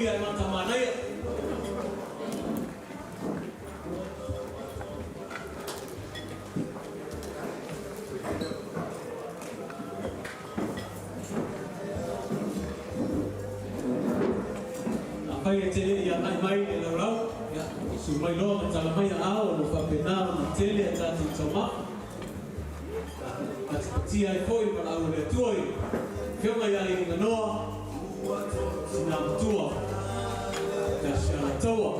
Ia mata manai. Apa yang jadi yang mai di laut ya sumai lo macam mai au no fa pena na tele ta ti toma. Ti ai foi para o le tuoi. Que mai ai na no. Sinam tua. Da Sialataua.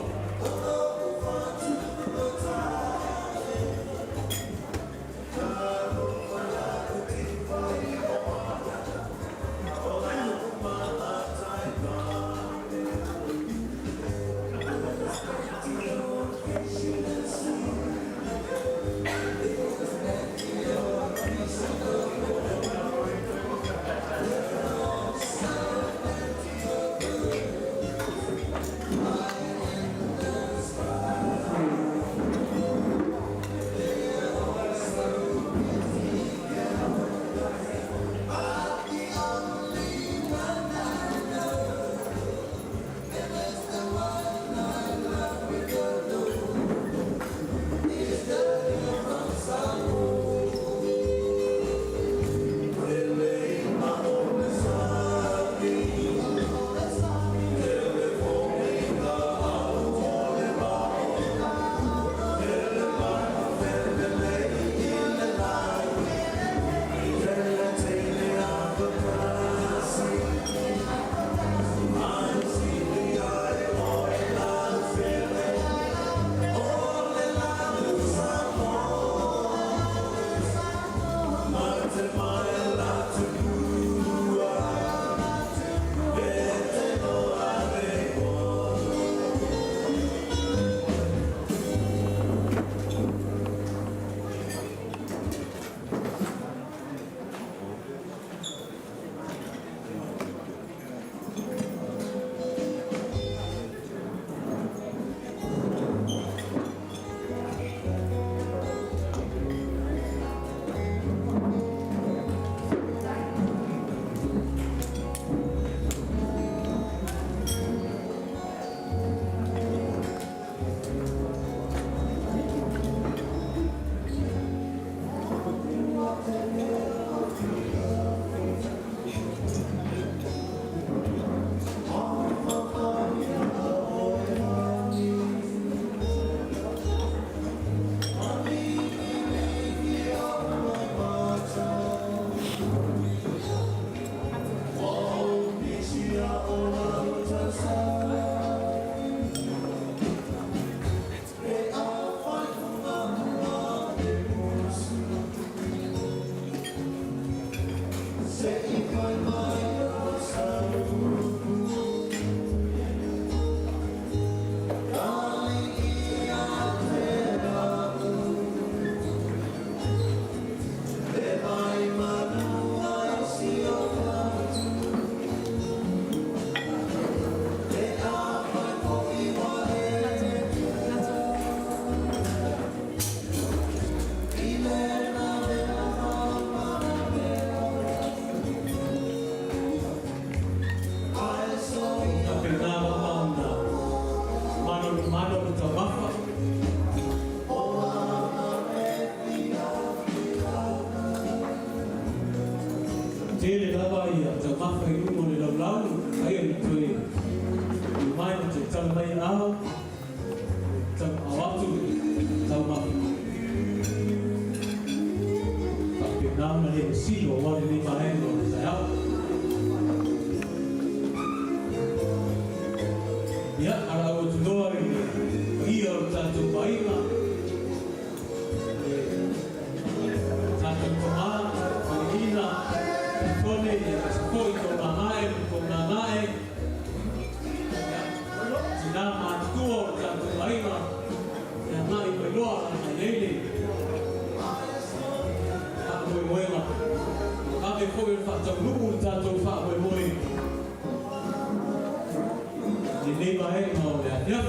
Tele lava ia te mafa i umo le lau ai ni tue i mai na te tala mai au tau awatu tau mafi papi nauna le silo wale ni maengo na taiao ia ara o tunoa i ia o tatu paima tatu tomaa Ina Kone Koi Konanae Tina Matuo Tatu Laima Ya Mai Meloa Anele Kakoi Moema Kame Koi Fata Lugu Tatu Fakoi Moi Nima Hema O Lea Nya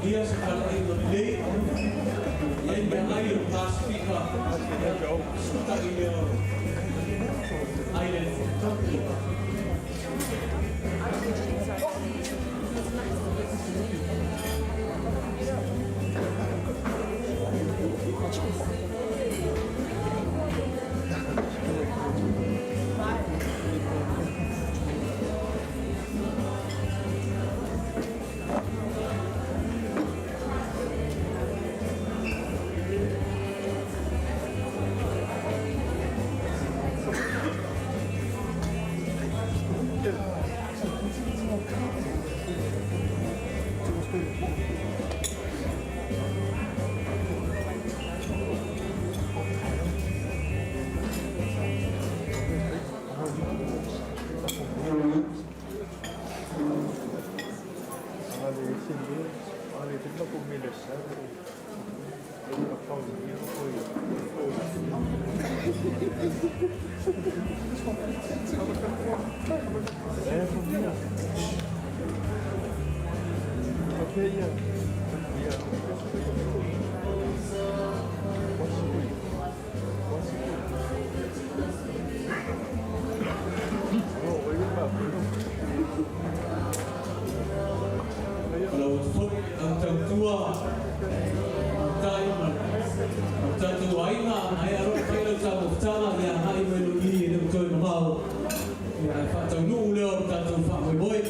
dia sekali itu delay yang air Pasifika suka ini island kalau food ang tua tayo man tayo ay nga ay araw kayo sa mutala ya ay melodi ng toy mau ya fa tayo nulo tayo fa boy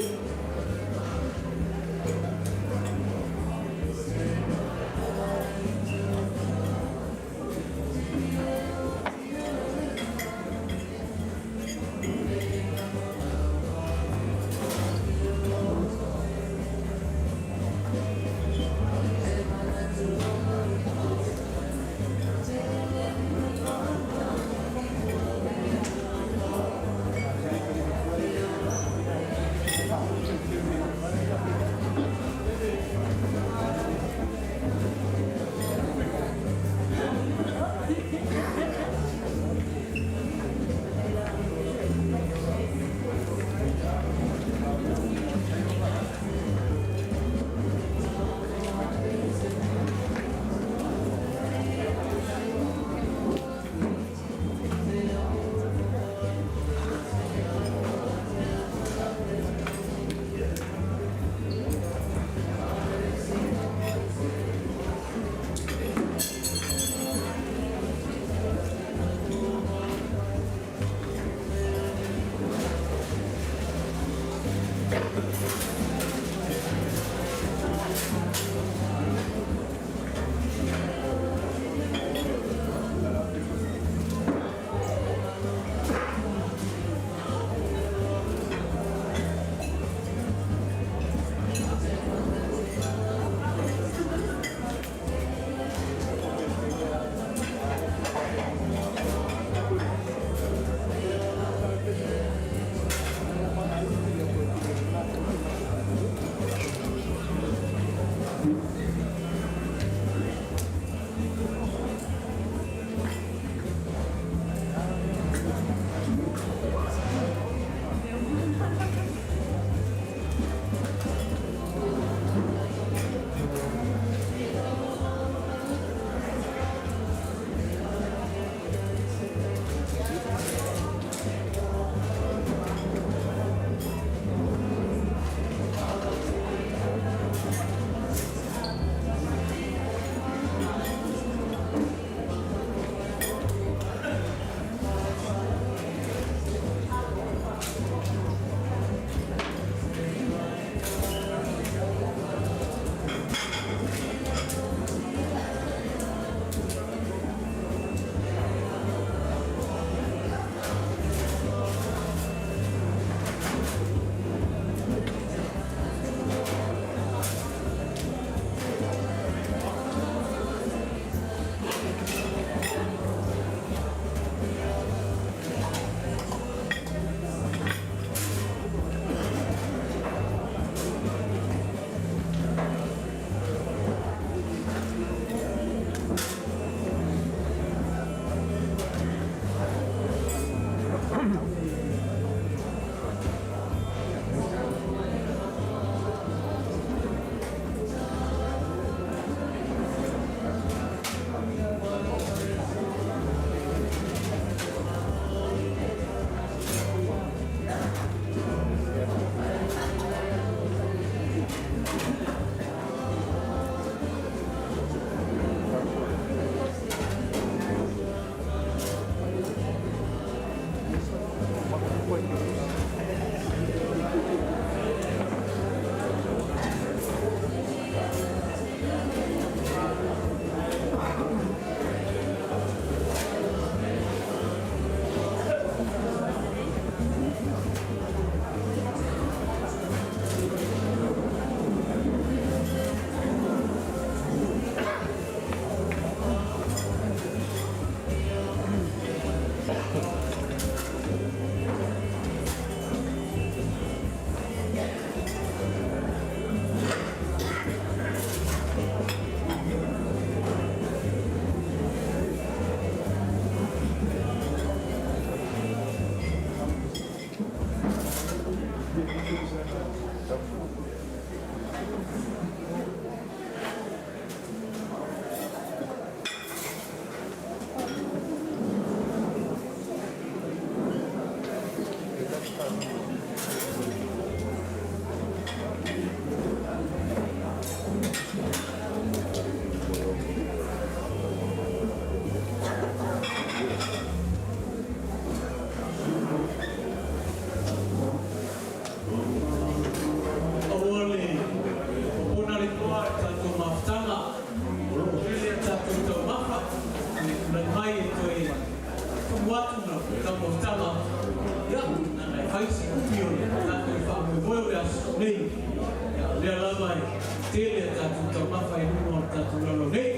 tele tatu taumafa i nuno tatu lalo nei.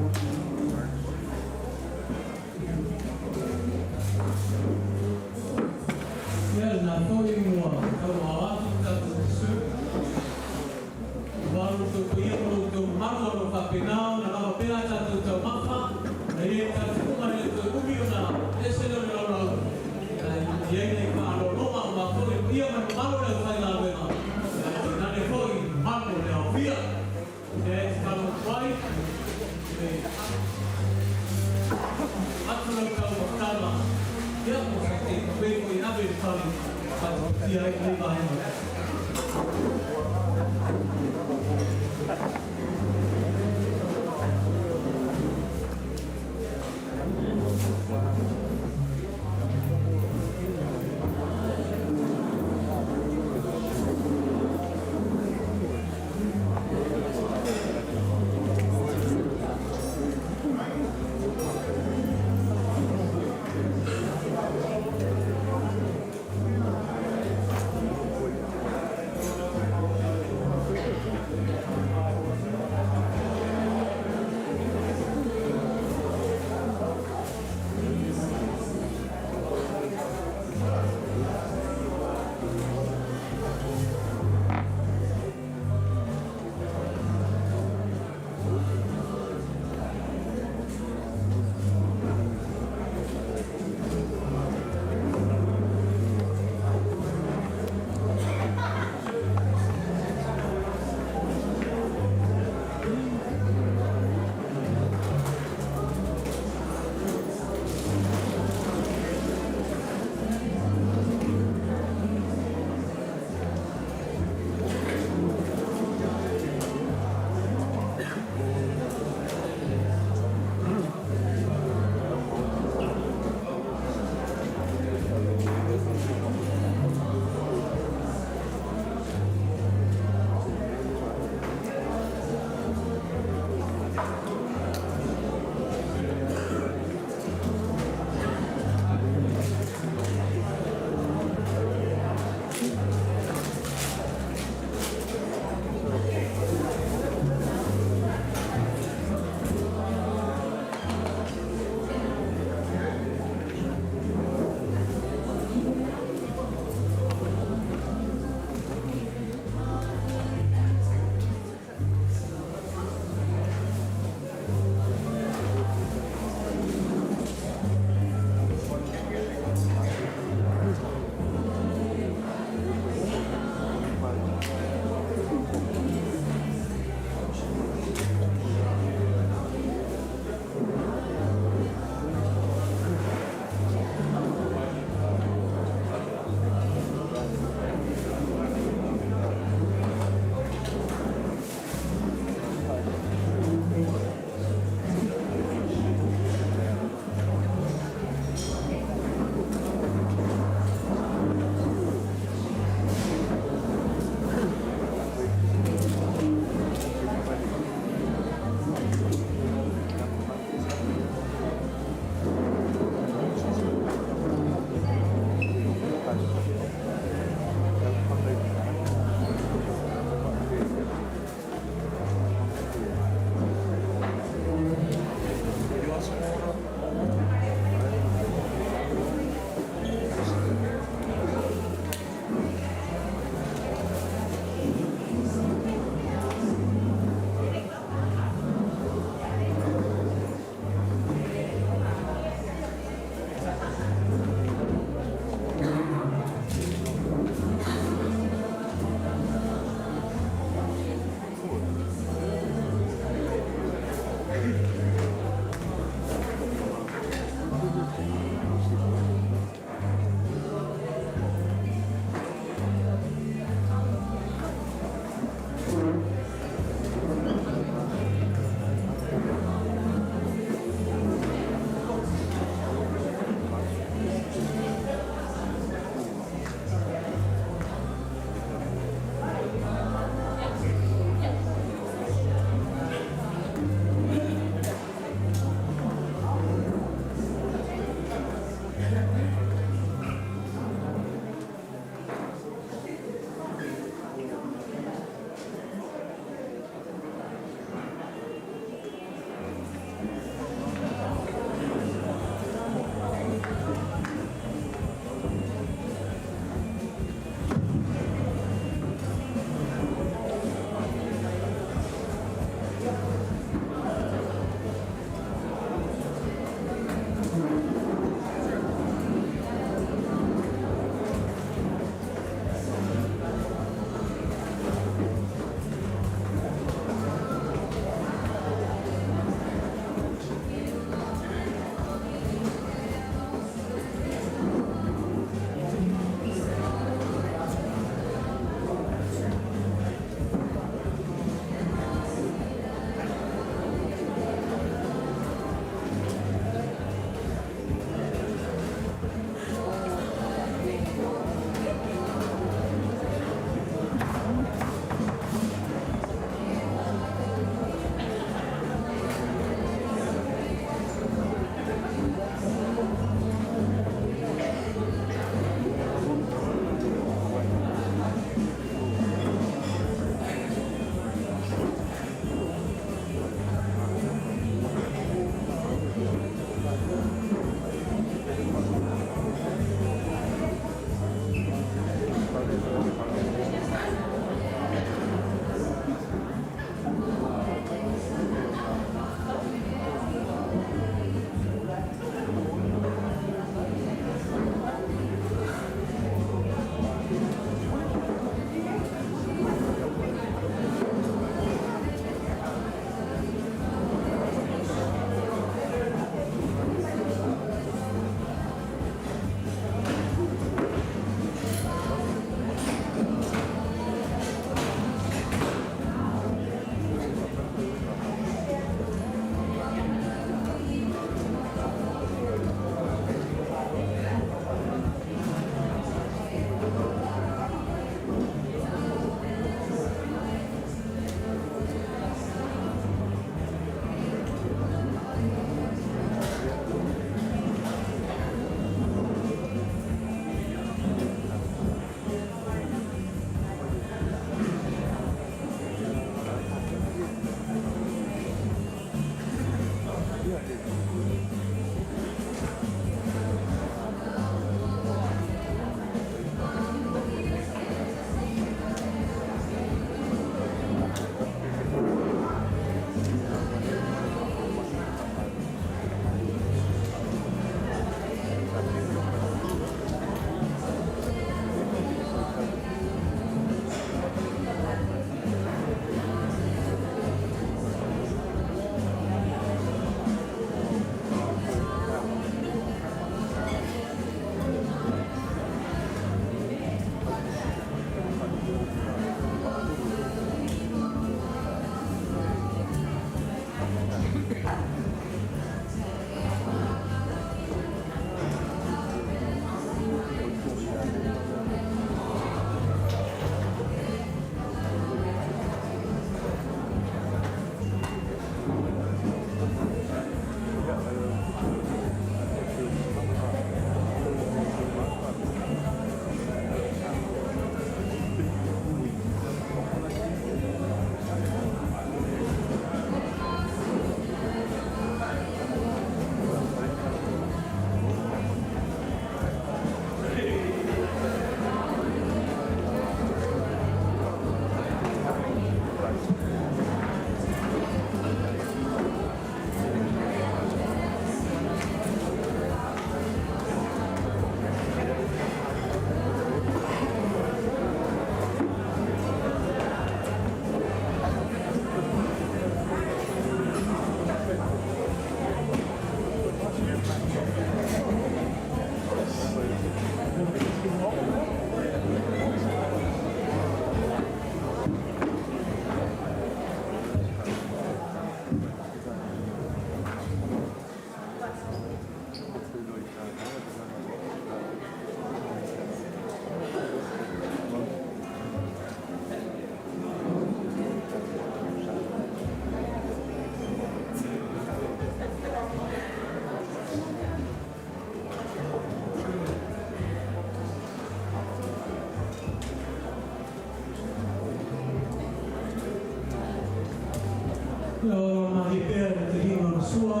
o mai pea te hima o sua,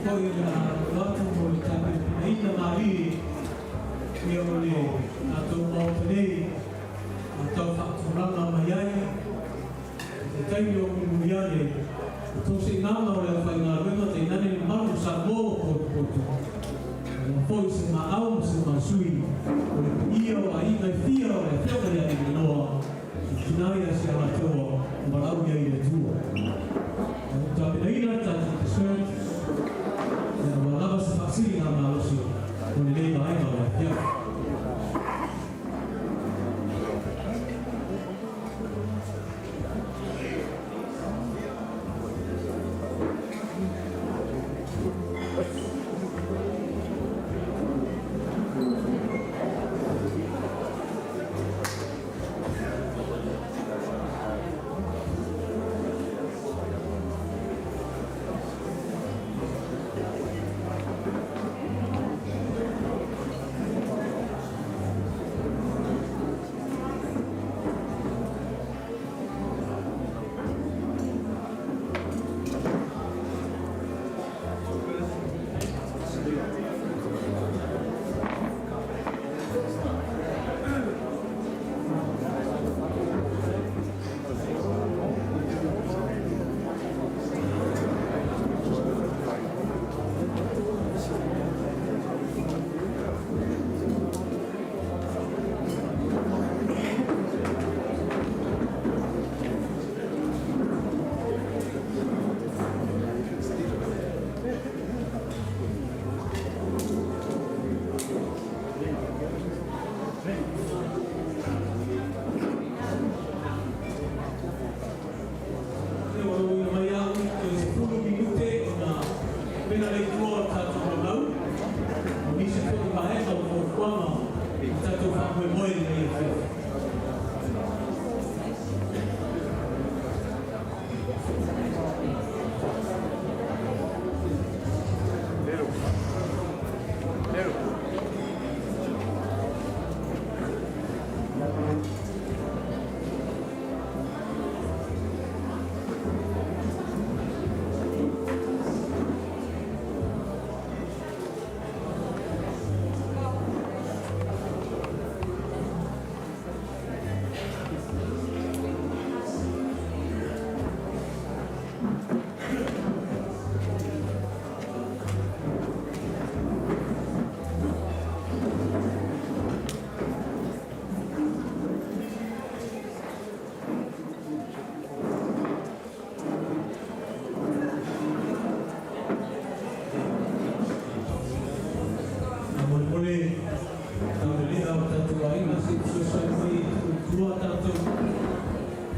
koi na watu mo i tāpe ina mari, i o le ato mau tenei, a tau whakatoranga mai ai, te taimi o muriane, tō se ngāma o le whai ngā ruenga te nane ni maru sa mō poto. Nga poi se ma au se ma sui, o le ia o a ingai fia o le whiaka ia i noa, i kinai a Sialataua o marau ia i le tua. Tā pina ina tāti te surt, e a walawa sa whaksiri ngā mālosi, o le nei mai ngā le whiaka.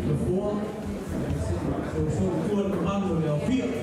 Before, so tuan manu le au pia.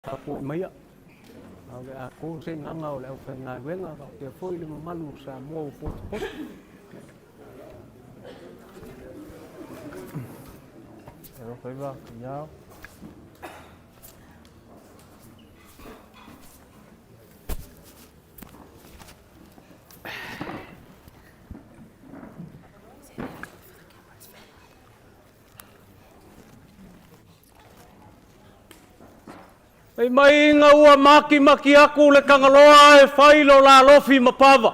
Aku maya, aku sing ngau le ofen na wenga ke foi le malu sa mo pot pot. Pero foi ba, ya. Ei mai ngā ua maki aku le kangaloa e whailo la lofi mapawa.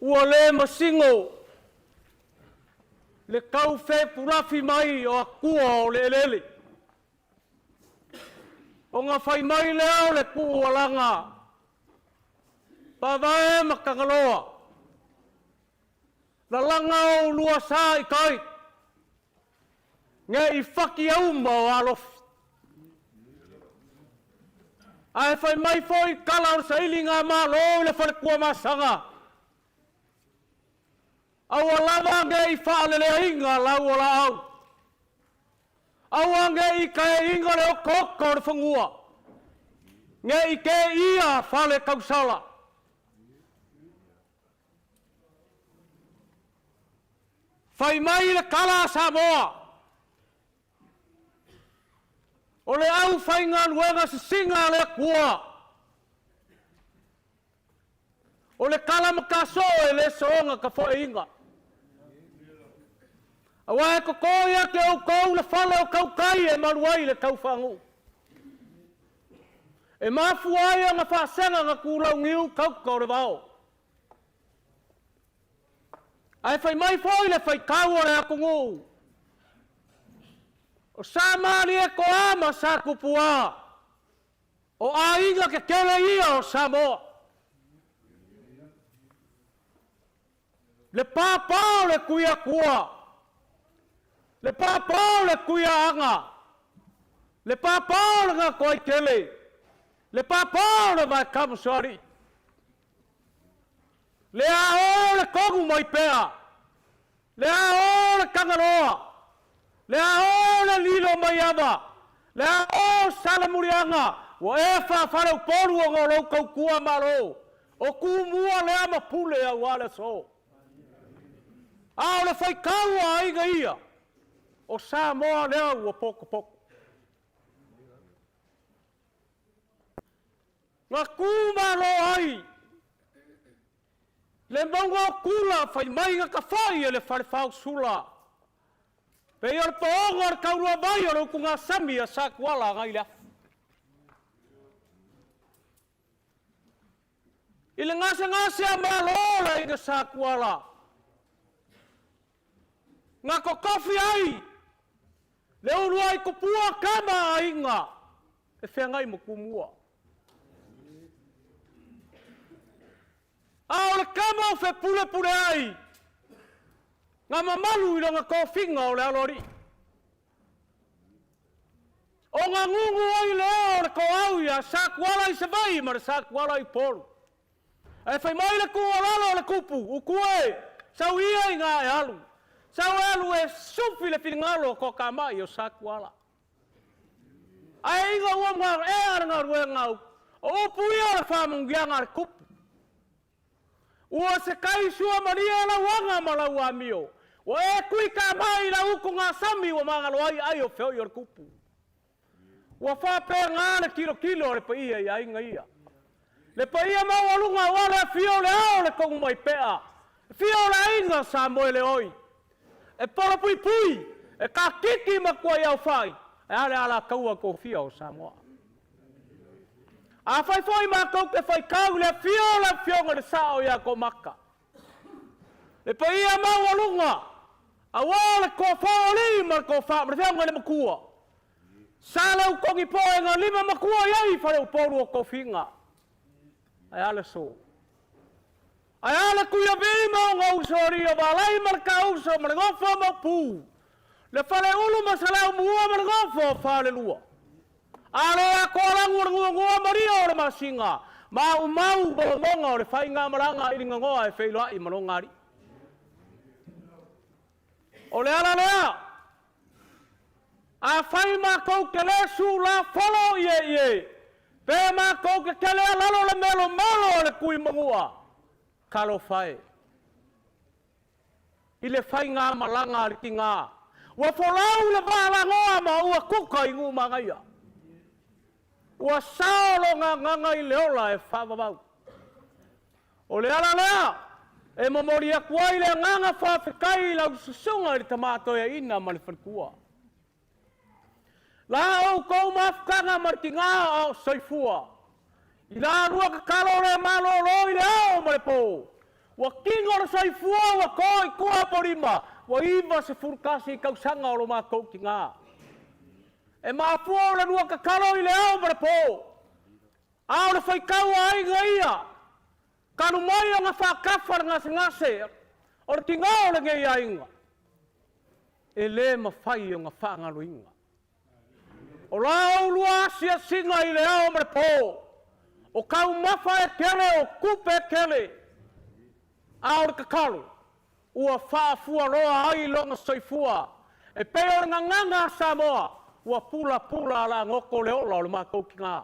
Ua le masingo le kau whe purafi mai o akua o le elele. O ngā whai mai leo le kua langa. Pawae ma kangaloa. La langa o lua sa i kai. Nge I whaki au ma o alofi. Ai whai mai foi kala o sa ili ngā mā loo le whare kua masanga. Aua lava nge I whaalele inga lau o la au. Aua nge I kai inga le o koko le whangua. Nge I ke ia whale kausala. Whai mai le kala Samoa. O le au whai ngā nuenga se singa le kua. O le kala makaso e le soonga ka whae inga. Awa e kokoia ke au kou le whale o kau kai e maruai le kau whangu. E mafuai a ngā whaasenga ngā kūrau ngiu kau kau le wao. Ai whai mai foi le whai kau o le akungu. O sa mani e ko ama sa kupua. O a inga ke kele ia o Samoa. Le pāpau le kuia kua. Le pāpau le kuia anga. Le pāpau le ngā koi kele. Le pāpau le mai kamusari. Le ao le kongu mai pea. Le ao le kangaroa. Le ao le lilo mai ama. Le ao salamurianga. Wa e whawhare uporu o ngō lau kau kua maro. O ku mua le ama pule a wale so. Ao le whai kaua aiga ia. O Samoa lea ua poko poko. Ngā kūmaro ai. Le maunga o kula whai mai ngā ka whai e le whare whau sula. Pei o le poongo ar kaurua mai o ku ngā sami a sa kuala ngai lea. I le ngase a malola i ka sa kuala. Ngā ko kofi ai. Le urua i kupua kama a inga. E whengai mo kumua. A o le kama o whe pule ai. Ngā mamalu I ngā kofinga o le alori. O ngā ngungu ai leo o le koau ia sa kuala I savai ma le sa kuala I polu. E whai mai le kualalo o le kupu. Ukue. Sau ia I ngā e alu. Sau e alu e sufi le whingalo ko ka mai o sa kuala. Ai inga ua ngā e aranga rue ngau. O upu ia le whamungianga le kupu. Ua se kai sua maria la wanga ma la ua mio. Wa e kui ka mai la uku ngā sami wa mangalo ai o wheo I o kupu. Wa whape ngāne kilo le pa ia I ainga ia. Le pa ia mau alunga wale a fio le ao le kongu mai pea. Fio le ainga sa moe le oi. E pora pui. E ka kiki ma kua iau whai. e ale ala kaua kofia o Samoa. A fai foi mātou ke fai kau le fionga le sao ia ko maka. Le pa ia mau alunga, a wale ko fōli ma ko wha, ma whianga le makua. Sālau kongi pōenga lima makua iai whare uporu o kofinga. Ai ale so. Ai ale kuia vima o ngausori o walai marka uso ma ngofo ma pū. Le whare ulu ma salau mua ma ngofo whale lua. Ale a kōrangu o ngua maria o le masinga. Mau bongonga o le whainga maranga iringa ngoa e whailoa i manongari. O le ala lea. A whai mākou ke le su la wholo ie. Pē mākou ke le lalo le melo le kui mangua. Kalo whai. I le whai ngā malanga le ki ngā. Ua wholau le wāla ngoa ma ua kuka i ngu mangaia. Ua saolo nganga i leola e whawawau. O le ala lea. E mamori a kuai le nganga whawhikai lau susunga i tamato e ina ma le whankua. La au kou mafkanga marki ngā au soifua. I la rua ka kalo le malo loi le au ma le pō. Wa kingo le soifua wa koi kua porima. Wa iwa se furkasi kausanga o lo mātou ki ngā. E mafua le rua ka kalo i le au ma le pō. Au le whaikau a inga ia. Kanu mai o ngā whakawhara ngase. O le ki ngā o le ngei a inga. E le mawhai o ngā whaangalo inga. O lau lua asia singa i le ao mre pō. O kau mawha e kele o kupe e kele. Ao le kakalu. Ua whaafua roa ai longa soifua. E peo ngā nganga Samoa. Ua pula ala ngoko le ola o le mākou ki ngā.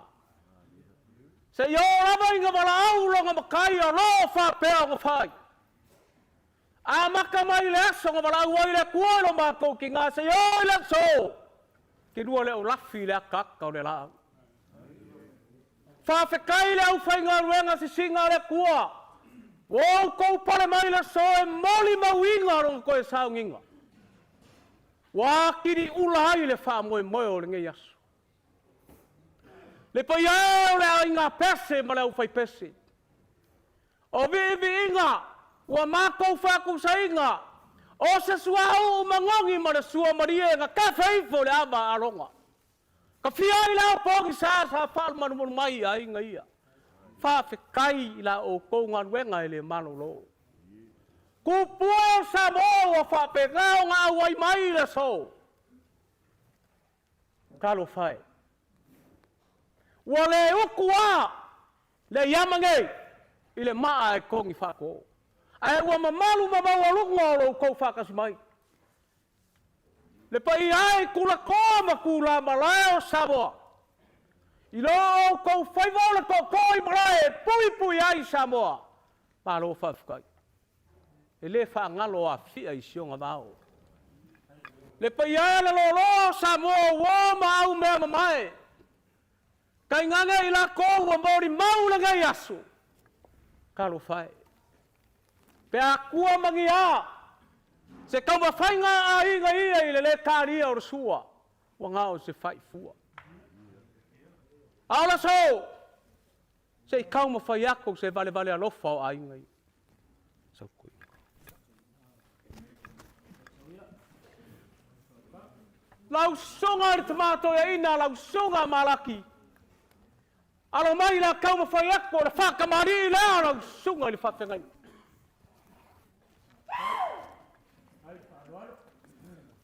Se i o rama inga wala au longa makai a loa whapea o ngawhai. A maka mai le aso ngā wala au ai le kualo mākou ki ngā. Se i o i le so. Ke rua le o lafi le akaka o le lau. Whawhekai le au whainga ruenga si singa le kua. Wau kou pare mai le so e moli mauinga ronga koe saunginga. Wākiri ula ai le wha moe o le ngei aso. Le pai au le au inga pese ma le au whai pese. O vivi inga, ua mākou whaku sa inga. O se suau mangongi ma le sua maria ngā kawhaifo le ama aronga. Ka whia i lau pōki sa whāl manu mai a inga ia. Whawhekai i la o kounga ruenga i le manolo. Kupua o Samoa wa whapekao ngā wai mai le so. Kalo whai. Wa le uku a le yamangei i le maa e kongi whako. Ai ua mamalu mamawalunga o lo kou whakas mai. Le pai ai kula koma kula malai o Samoa. I lo kou whaivola koi malai pui ai Samoa. Malo whawhikai. E le whaangalo a whia i sionga vau. Le pai ai le lo Samoa wā mau mea mamai. Kai nganga i la kou wa mori maula ngai asu. Kalo whai. Pea kua mangi a. Se kau mawhainga a inga ia i le kāria o rasua. Wa ngao se whai fua. Aula so. Se i kau mawhai ako se vale alofa o a inga ia. Sau kui. Lau songa i tamato e ina, lau songa malaki. Alo mai la kau mawhai ako, la whakamari i lea, lau songa i le whawhengai.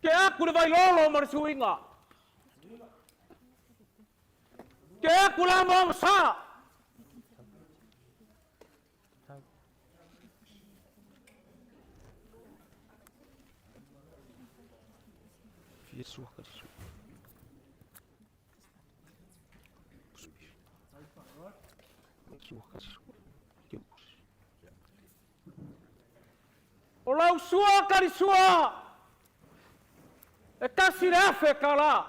Ke aku le vai lolo ma suinga. Ke aku la mo sa. Yesu Kristo. O lau sua kari sua. E kasi le afe ka la.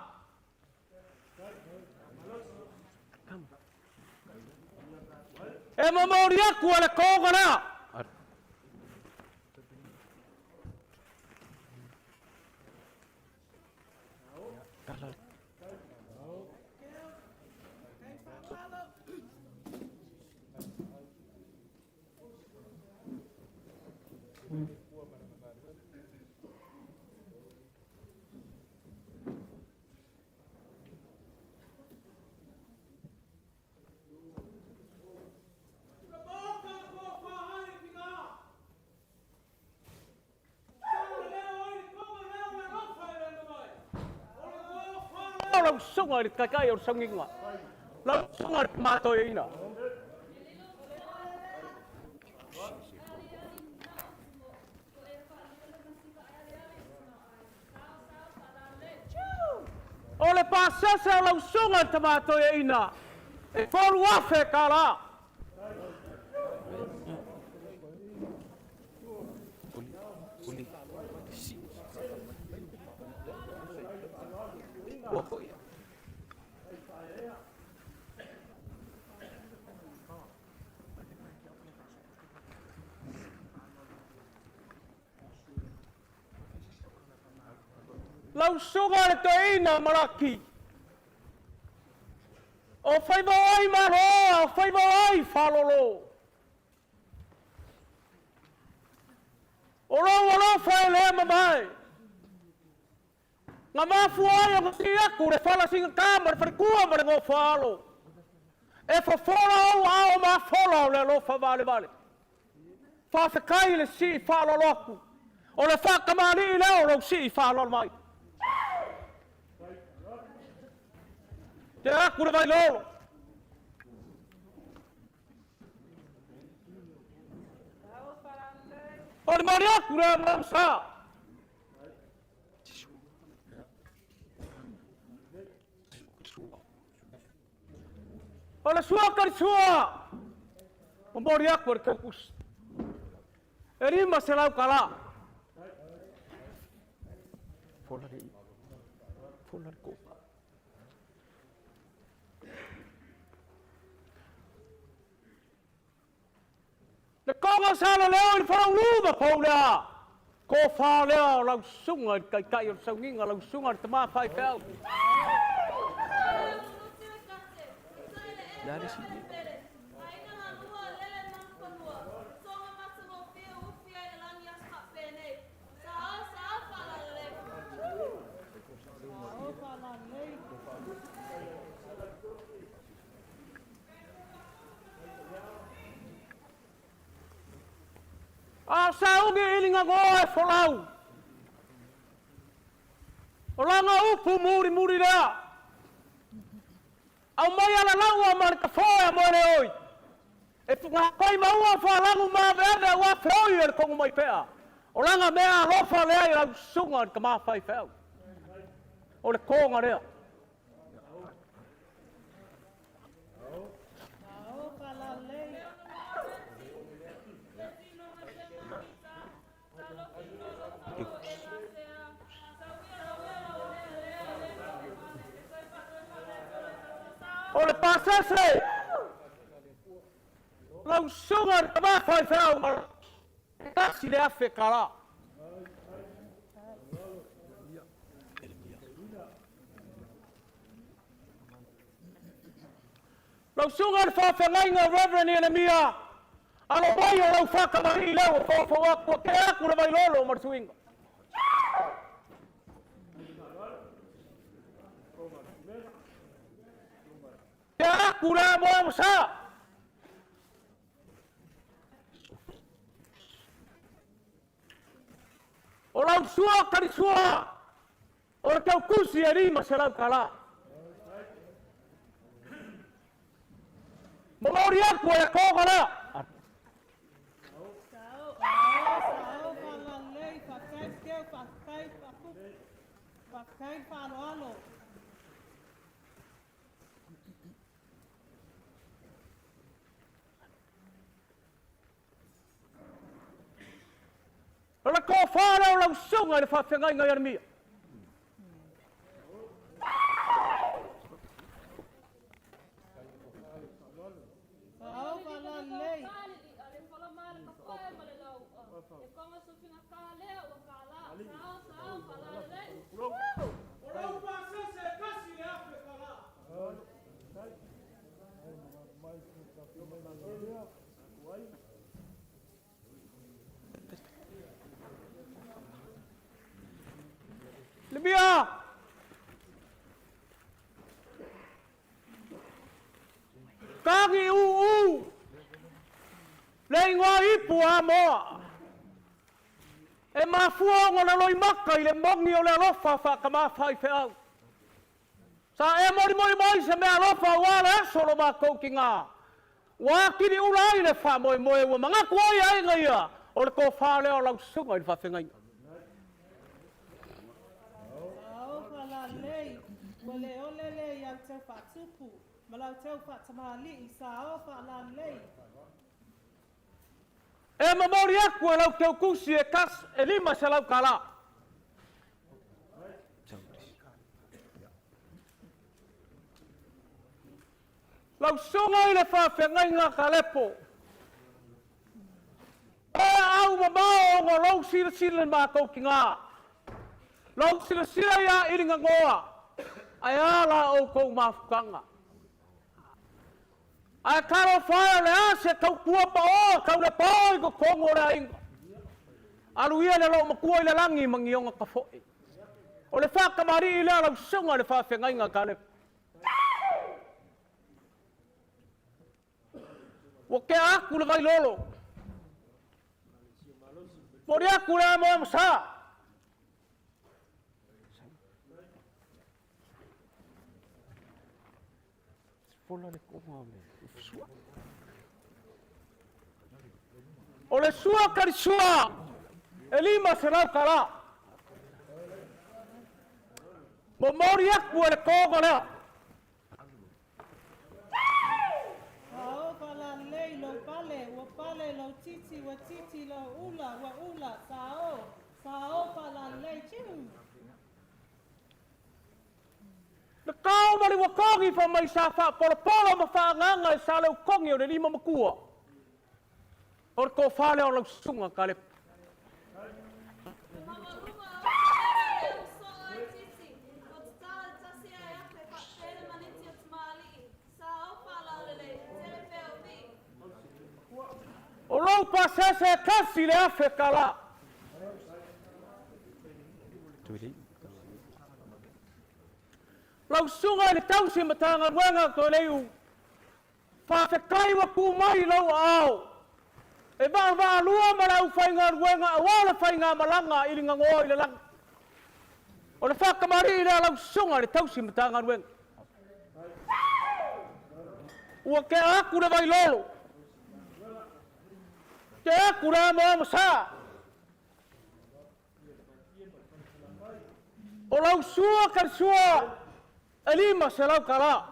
E mamauri aku ale konga la. lau sunga ni kai o sanginga. Lau sunga mato ina. Ole pasasa lau sunga tamato ina. E folu afe kala. Lau sunga le to ina maraki. O fai vai maro, o fai vai falolo. Olo fai le mamai. Nga mafu ai o tia ku le fala singa kamar fa kua mar ngo falo. E fa folo au ma folo le lo fa vale. Fa kai le si falo loku. O le fa kamani le o si falo mai. Te aku le vai lolo. O le mari aku le mamsa. O le sua kari sua. O mori aku le kakus. E rima se lau kala. Folari ko. Le konga sala leo i whanau luma paula. Ko wha leo lau sunga kai o saunginga lau sunga te maa whai whiau. Nare si. A saungi ilinga goe wholau. O langa upu muri rea. Au mai ala laua marika whoa moere oi. E ngā kai maua whalangu mā verde wa whioi e kongu mai pēa. O langa mea rofa lea i lau sunga ka mā whai whiau. O le konga rea. O le pasase. Lau sunga ka mā whai whiau mara. Tasi le afe kara. Lau sunga le whawhengainga Reverend Ieremia. Alo mai o lau whakamari leo o whawhawa kua ke aku le mai lolo o marsuinga. Ke aku le moa masa. O lau sua kari sua. O le kau kusi e rima se lau kala. Molori aku e koga lea. Ora ko whāra o lau sunga le whawhengai ngai Ieremia. Libya. Kagi u. Lengwa ipu amo. E mafuo ngona loi maka i le mongi o le alofa wha ka mawhai whiau. Sa e moi se mea lofa wala solo ma kou ki ngā. Wā kiri ura ai le wha moi wa mga kuai ai ngai ia. O le ko wha leo lau sunga i le whawhengai. Sao whala lei, mo le ole lei au tau whatupu, ma lau tau whatamali i sao whala lei. E mamori aku e lau teu kusi e kas e lima se lau kala. Lau sunga i le whawhengai ngā kalepo. E au mamao ngā lau sila mā kou ki ngā. Lau sila ia iringa ngoa. Ai ala o kou mafukanga. Ai karo whaia le ase kau kua pa o, kau le pao i ko kongo le ainga. Alu ia le lau makua i le langi mangionga ka fo'i. O le whakamari i le lau sunga le whawhengai ngā kalepo. Wa ke aku le vai lolo. Mori aku le moa masa. O le sua kari sua. E lima se lau kara. Mo mori aku le kogo lea. Wa pale lo titi wa titi lo ula wa ula sao pala lei chiu. Le kau mali wa kongi fa mai sa fa polo ma fa nganga sa le kongi o le lima makua. O ko fa le o lo sunga kale. O lau pasese kasi le afe kala. Lau sunga le tausi matanga ruenga ko leu. Whawhekai wa kumai lau au. E va lua ma lau whainga ruenga a wala whainga malanga ili nga ngoi le langa. O le whakamari i lau sunga le tausi matanga ruenga. Ua ke aku le vai lolo. Ke aku rā moa masa. O lau sua kar sua. E lima se lau kara.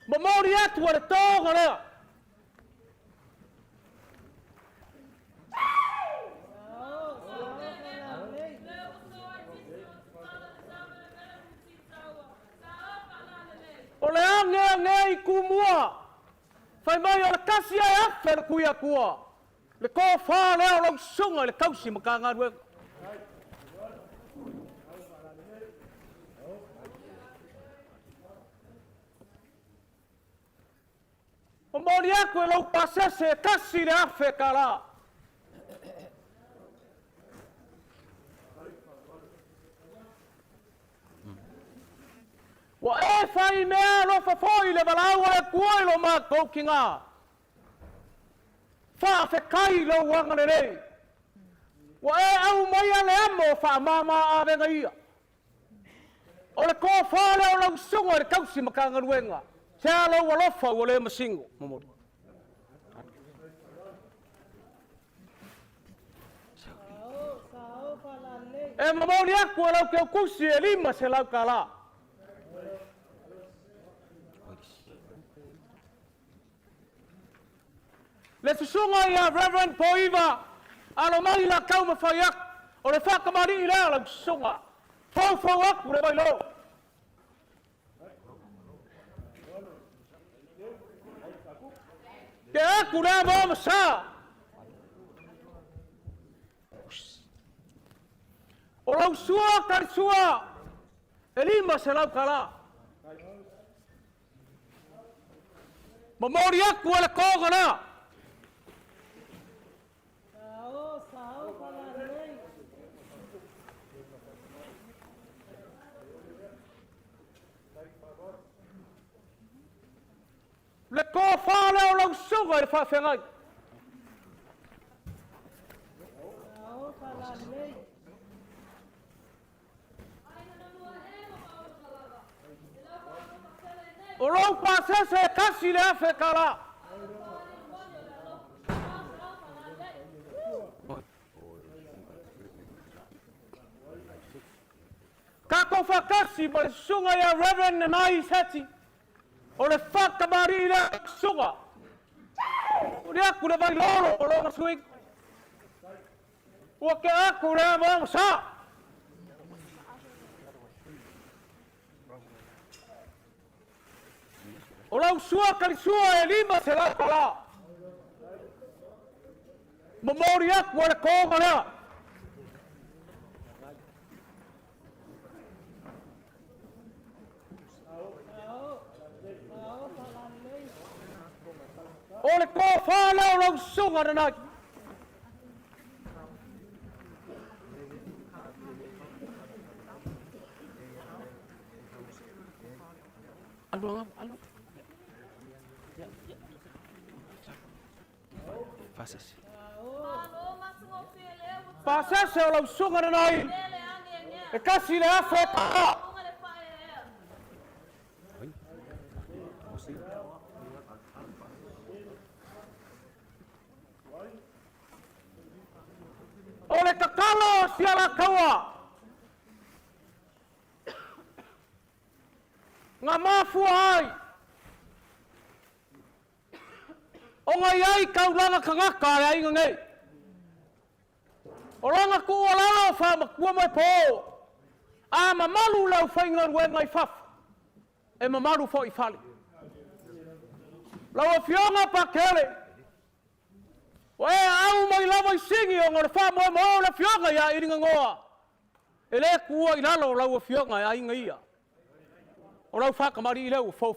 Ma mauri atu le tōga lea. O le ange i kumua. Fai mai o le kasi ai afe le kuia kua. Le ko wha leo lau sunga le kausi makanga ruenga. O mori aku e lau pasese e kasi le afe ka la. Wa e fai mea lo fafoi le valaua e kuai lo ma kou ki ngā. Wha fe kai lo wanga le rei. Wa e au mai le amo wha mama a venga ia. O le ko wha leo lau sunga le kausi makanga ruenga. Sea lau alofa ua le masingo. Mamori. E mamori aku e lau keo kusi e lima se lau ka la. Le susunga ia Reverend Poiva, alo mai la kau mawhaiak, o le whakamari i lea la susunga. Fau aku le mai lo. Ke aku rea moa masa. O lau sua kari sua, e lima se lau kala. Ma mauri aku e le koga lea. Le ko wha leo lau sunga le whawhengai. O lau pasese kasi le afe kala. Kako fakasi ma le sunga ya Reverend na mai seti. O le whakamari le sunga. O le aku le vai loro o longa swing. O ke aku le among sa. O lau sua kari sua e lima se la kala. Mamori aku o le konga lea. O le ko whāle o lau sunga na nai. Alu. Pasese o lau sunga na nai. E kasi le afe ka. O le kakalo Sialataua. Ngā mafua ai. O ngai ai kaulanga kangaka e ai ngei. O langa kua lalo wha makua mai po. A mamalu lau whainga rue ngai fafu. E mamalu fo I fali. Lau a fionga pa kele. O e au mai lava I singi o ngore wha moe mo la fionga ia I ringa ngoa. E le kua I lalo lau a fionga ia inga ia. O lau whakamari I leu fau.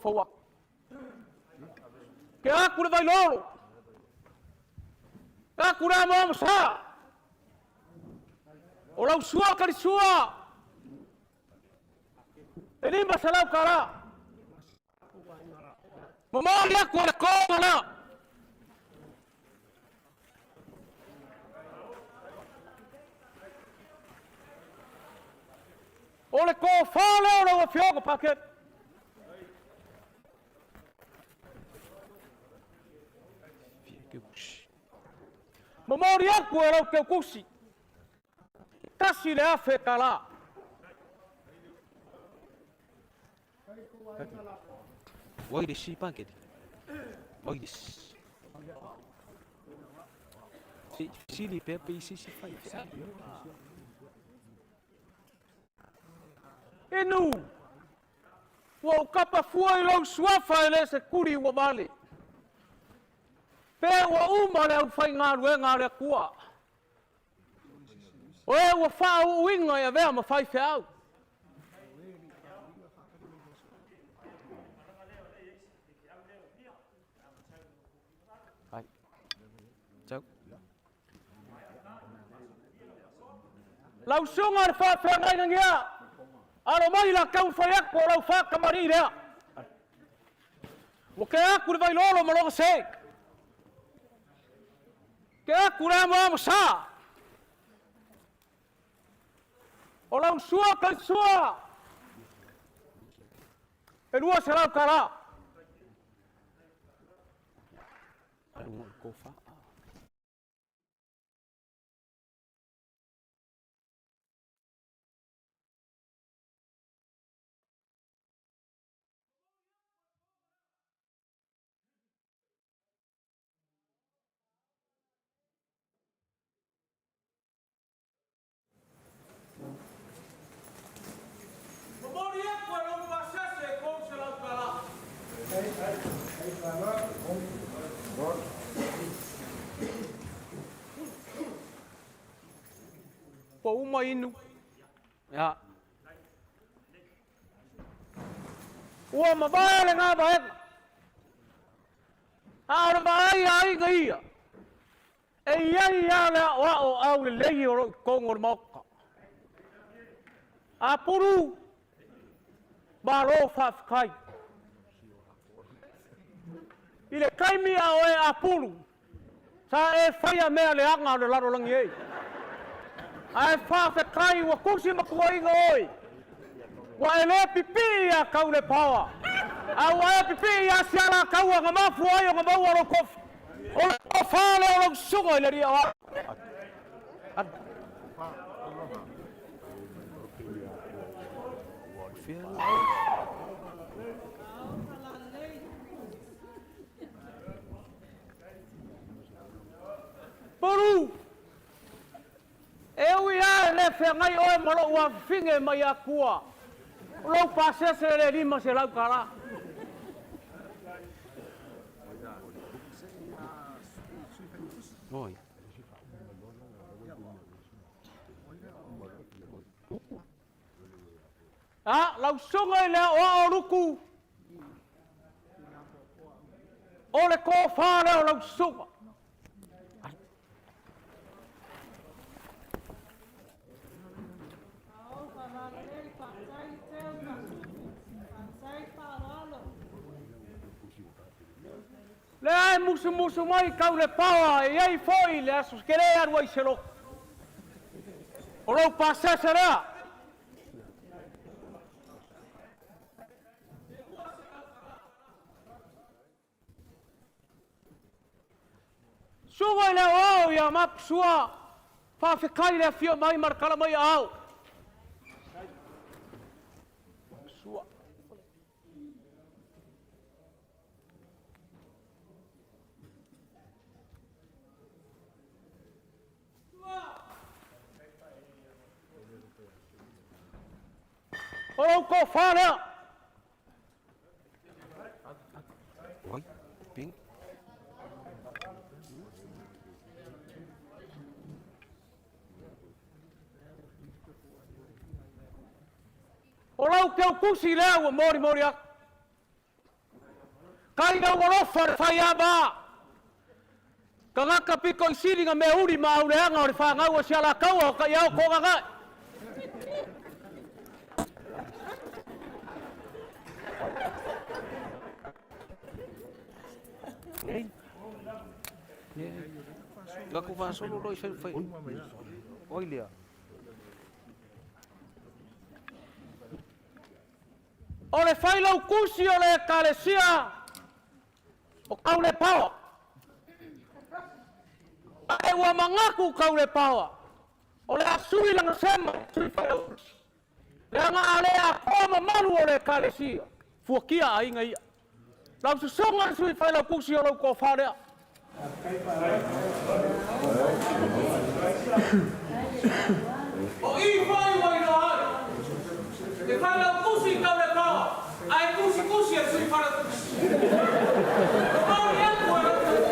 Ke aku le vai loro. Aku rea mo sa. O lau sua kari sua. E lima se lau kara. Mamari aku le konga na. O le ko whale o lau a fionga paket. Mamori aku e lau teo kusi. Tasi le afe kala. Wai de si panketi. Wai de si. Si li pepe I si fai. Inu. Wa kapa fua I lau suafa e le se kuri wa male. Pe wa uma le au whai ngā rue ngā rea kua. O e wa wha o inga e vea ma whai whiau. Hai. Ciao. Lau sunga re wha whengai ngia. Aro mai la kau whai ako lau wha kamari rea. Wa ke aku le vai lolo malonga se. Ke aku rea mo sa. O lau sua kai sua. E lua se lau kara. Alu ko fa. Mamori aku e lau pasese e kou se lau kara. Po uma inu. Ya. Ua mabaya le ngā baeka. Aora mai ai ngai. E iai ia le oa o au le lei o roi kongo le moka. A puru. Baro whawhikai. I le kaimia o e a puru. Sa e whaia mea le anga o le laro langi ei. A e whawhikai wa kusi makua inga oi. Wa e le pipi a kau le pawa. Au ai pipi ya siala kaua nga mafu ayo nga mau alo kof. O fale o sungo ile ria wa. Boru. Eu ia le fe ngai o malo wa finge mai akua. Lo pase se le lima se lau kala. Oi. Lau songa le o ruku. O le ko fare o lau songa. Le ai musu mai kau le pawa e ai foi le asus kere arua i selo. O lau pase se rea. Suga le o ia map sua fa fekai le fio mai markala mai au. Sua. O ko fale. Oi. Ping. O lau ke o kusi lea ua mori ak. Kai na walofa fai aba. Ka ngaka piko i siringa me uri ma au leanga o le whangau o Sialataua o TA'IAO ko ngakai. Nga ku fa solo roi fai. Oi lea. O le whai lau kusi o le kalesia o kau le pawa. E ua mangaku kau le pawa. O le asui langa sema sui whai lau kusi. Le anga alea koma malu o le kalesia. Fuakia a inga ia. Lau susonga sui whai lau kusi o lau ko wharea. O i whai wai no hai. E whai lau kusi kau le pawa. Ai kusi e sui whai lau kusi. Mauri aku e lau kusi.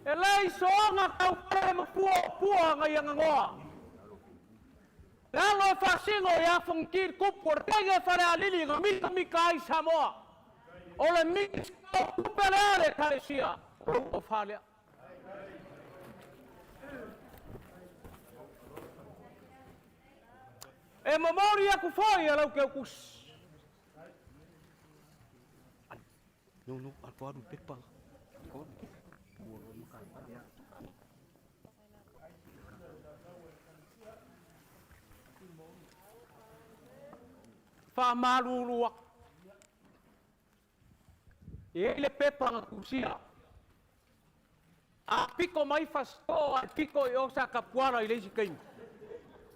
E lei soanga kau whare ma pua ngai anga ngoa. Lalo e whasingo e awhangkir kupu o tege whare a lili ngā mika ai Samoa. O le mika o kupere ale kalesia. O whalea. E mamori aku whai e lau ke ukus. No, aku adu pepa. Whamarurua. E le pepa ngā kusia. A piko mai fasto, a piko i osa kapuara i leisi keimi.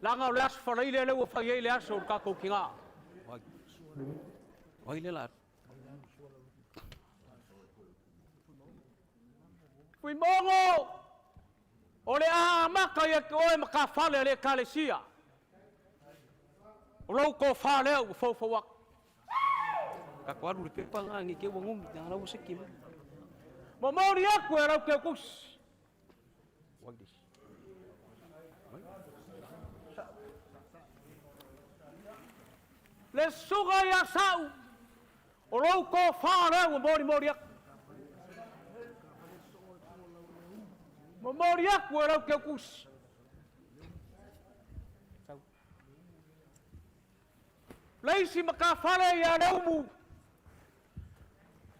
Langa o le asu wharai le leu a whai e le asu o kako ki ngā. Oi le la. Fui mongo! O le a maka i o e maka whale le kalesia. O lau ko whale au whauwhawak. Ka ko adu pepa ngi ke wangum na lau se kim. Ma mauri aku e rau ke kus. Oi dis. Le suga ia sau. O lau ko whale au mauri aku. Ma mauri aku e rau ke kus. Leisi maka whale ia raumu.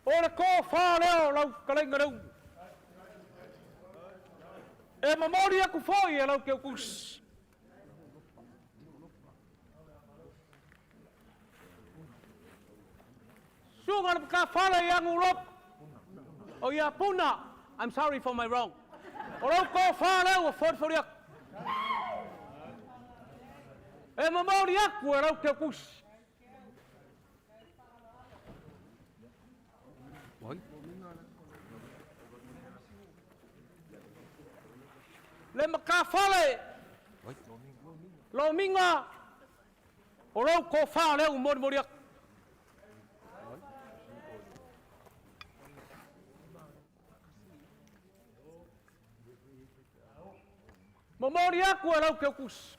O le ko whale o lau kalenga raumu. E mamori aku foi e lau ke kusi. Sunga ka fala yang urop. Oh ya puna. I'm sorry for my wrong. Oro ko fala o forforiak. E mamori aku e lau ke kusi. Oi. Le makafale. Oi. Lo minga. Oro ko fala o mormoriak. Mamori aku e lau ke kusi.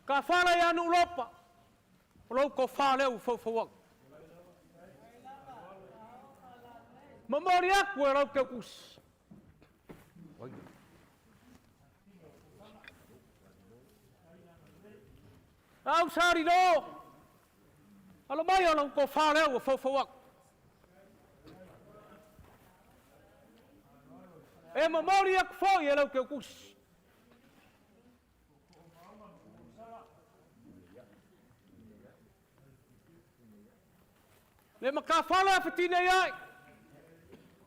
Ka fala ya nu lopa. Lau ko fala u fofowak. Mamori aku e lau ke kusi. Oi. Au sari do. Alo mai lau ko fala u fofowak. E mamori aku foi e lau ke kusi. Le makafala fatina yai.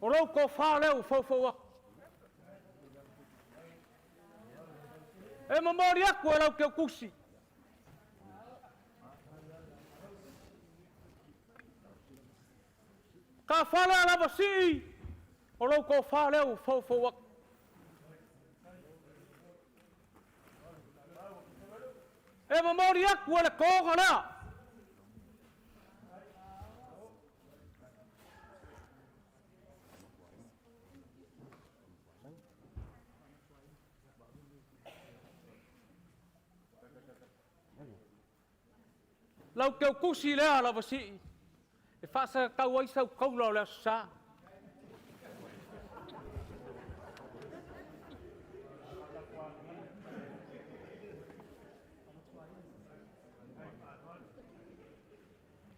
Oro ko fala u fofowa. E mamori aku e lau ke kusi. Ka fala la basi. Oro ko fala u fofowa. E mamori aku e la koga na. Lau ke kusi le ala basi. E fasa kau ai sau kau lo le sa.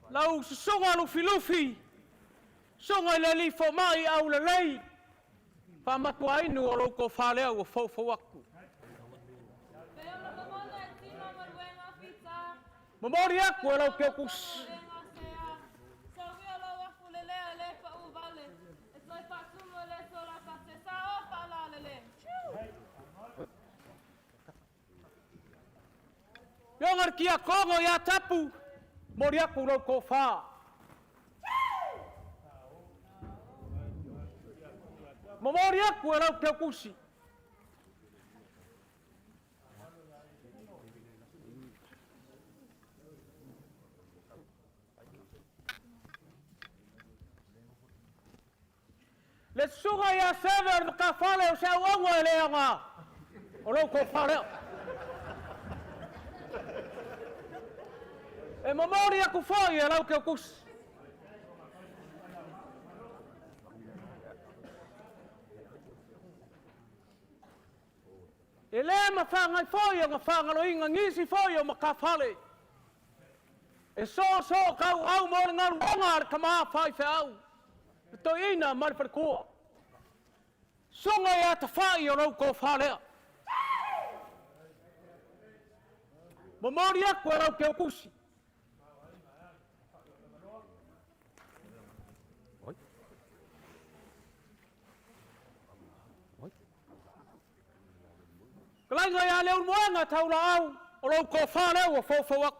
Lau songa lu filufi. Songa le li fo mai au le lei. Fa matua inu o lo ko fale au fo aku. Mamori aku e lau ke kusi. Yongar kia kongo ya tapu. Mori aku lau ko fa. Mamori aku e lau ke kusi. Le sunga ya sever ka fale o sa wango ele nga. O lo ko fale. E mamori aku foi e lau ke kus. Ele mafanga foi o mafanga lo inga ngisi foi o makafale. E so kau au mo ngal wangar kama fai fau. To ina mar per ko. Songa ya ta fai o ko fale. Mamori aku e lau ke kusi. Oi. Oi. Kalanga ya leu moanga tau la au o ko fale o fofowak.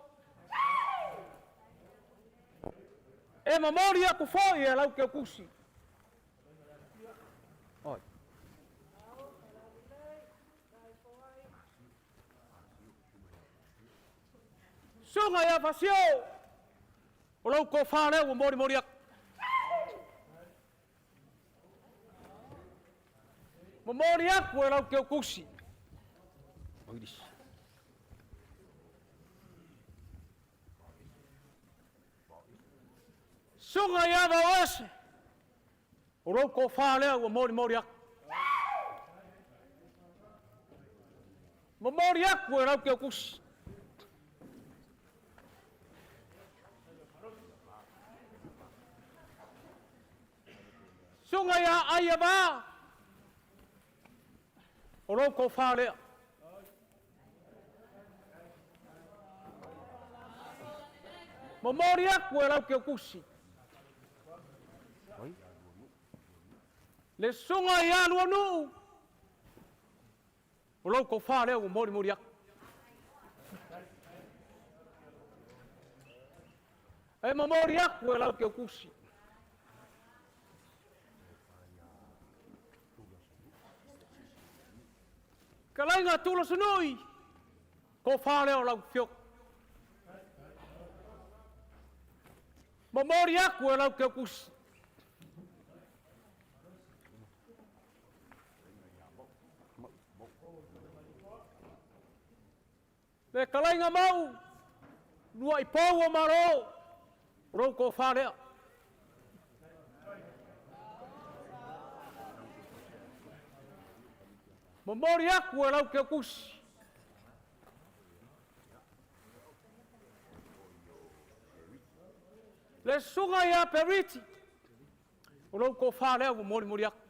E mamori aku foi e lau ke kusi. Oi. Sunga ya fasio. O ko fale o mori aku. Mamori aku e lau ke kusi. Oi dis. Sunga ya vawase. O ko fale o mori aku. Mamori aku e lau ke kusi. sunga ya ai ba. O lo ko fa le. Memoria ku lau ke kusi. Le sunga ya lu nu. O lo ko fa le o mori ak. E memoria ku lau ke kusi. Kalai ngā tula sunui, ko whāleo lau whiok. Mamori aku e lau ke kusi. Le kalai ngā mau, nua I pau o maro, rau ko whāleo. Mamori aku e lau ke kusi. Le sunga ia periti. O lau ko whāleo o mori aku.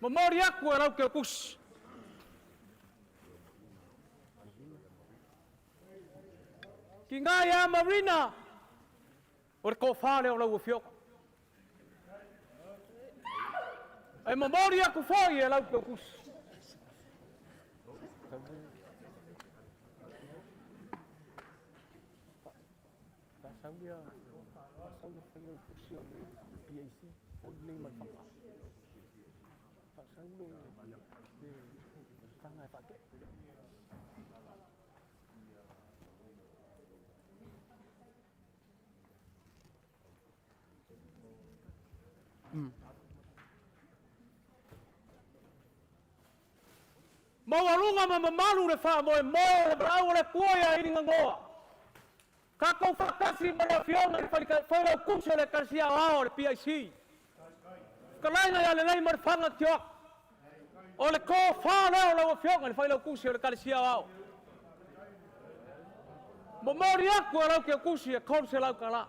Mamori aku e lau ke kusi. Ki ngā ia marina. O le ko whāleo lau o whioka. E mamori aku foi e lau ke kusi. Maualunga ma mamalu le wha moe le brau le kuoia I ngoa. Ka kou whakasi ma le whiona I whailau kusa le kasi a ao le PIC. Ka lainga ia le nei ma le whanga tioak. O le ko whāleo lau a whiona le whailau kusa le kasi a ao. Mamori aku e lau ke kusi e konse lau ka la.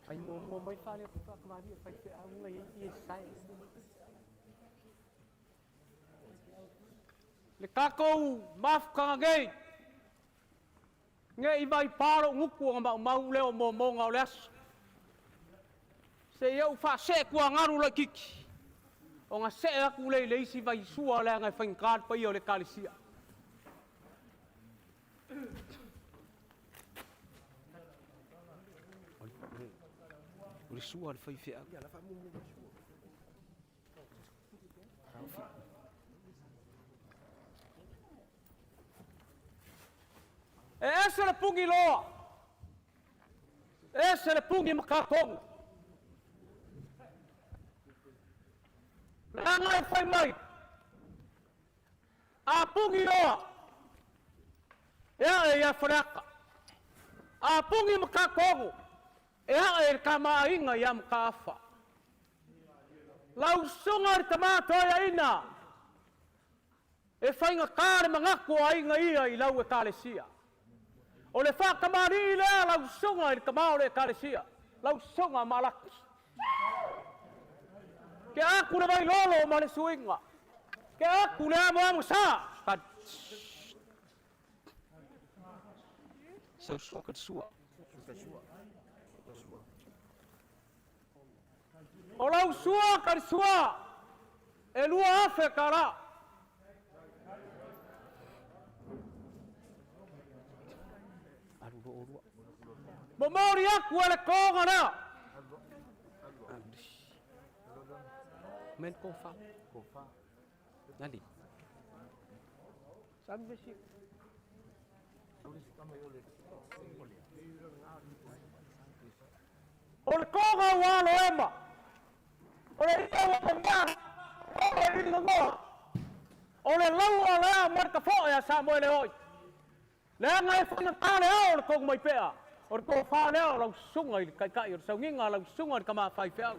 Ai mo mai fale ko ka mari fa ke a un ai sai le kako maf ka ngai ngai vai paro nguku ma mau le mo nga les se eu fa se ku ngaru le kiki o nga se aku le si vai sua le ngai fa kad pa io le kalisia o sua le fai fea e ese le pungi loa ese le pungi makatongo langa e fai mai a pungi loa e ia fraka a pungi makatongo e a kama inga yam kafa lau sunga tamato ya ina e fainga kare mangako a inga ia I lau e kalesia o le fa kamari le lau sunga I kamao le kalesia lau sunga malaki ke aku le vai lolo ma le suinga ke aku le amo sa so sokat sua o lau sua kar sua e lua afe kara mamori aku ele konga na men kofa nadi sambe si o le konga walo ema o le ita wa pembara o le ita ngoa o le laua lea marka fo ya sa mo le oi le ngai fana tale o le kong mai pea o le ko fa le o sunga I kai o sa nginga lau sunga ka ma fai pea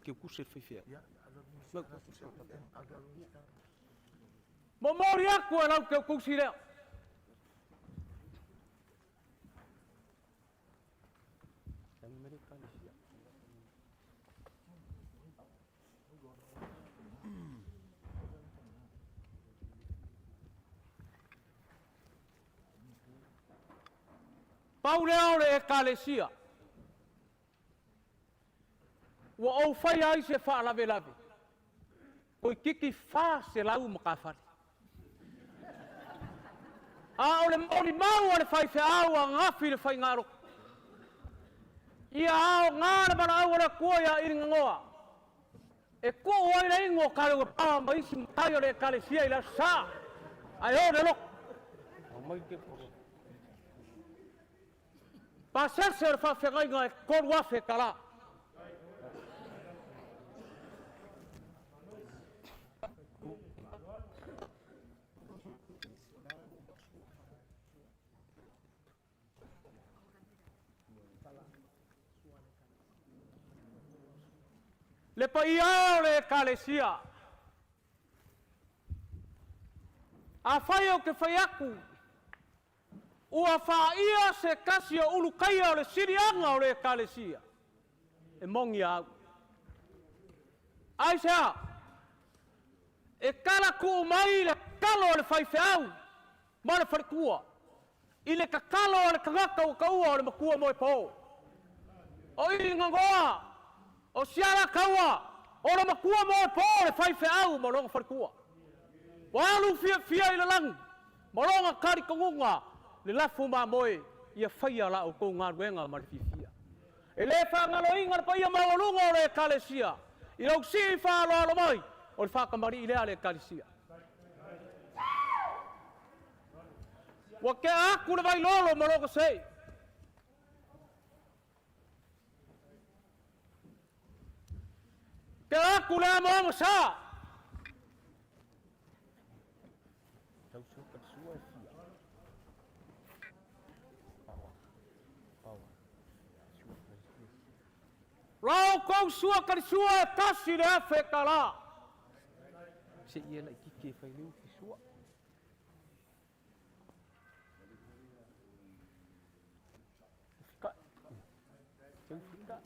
ke kuse fifia. Mo mori aku lau ke kusi leo. Pau leo le ekalesia. Wa o fai ai se fa lave lave. Ko kiki fa se lau makafari. A ole mori mau ole fai fe au ngafi le fai ngaro. Ia au ngara bana au ole kuia iri ngoa. E ko oi le ingo kalo pa mai sim tayo le ekalesia ila sa. Ai o le lo. Mai ke Pasar se fa fe ngai ngai ko wa fe kala. Le paiao le ekalesia. A fai o ke fai aku. Ua whaia se kasi o ulukaia o le sirianga o le ekalesia. E mongi au. Ai sea. E kala ku mai le kalo o le whaiwheau. Ma le wharikua. I le kakalo o le kangaka o kaua o le makua mo e po. O i ngangoa. O Sialataua o le makua mo e po le whaiwheau mo longa wharikua. Walu fia i le langi. Mo longa kari kongunga. Le lafu ma moe ia whaia la o kou ngā ruenga ma le fifia. E le whangalo inga le paia mawalunga o le ekalesia. I rau si i whaaloalo mai o le whakamari i lea le ekalesia. Wa ke aku le vai lolo ma loko sei. Ke aku le amoanga sa. Rau kou sua kari sua e tasi le afe kala. se ia la kike fai leu ki sua. Fika. Tau fika.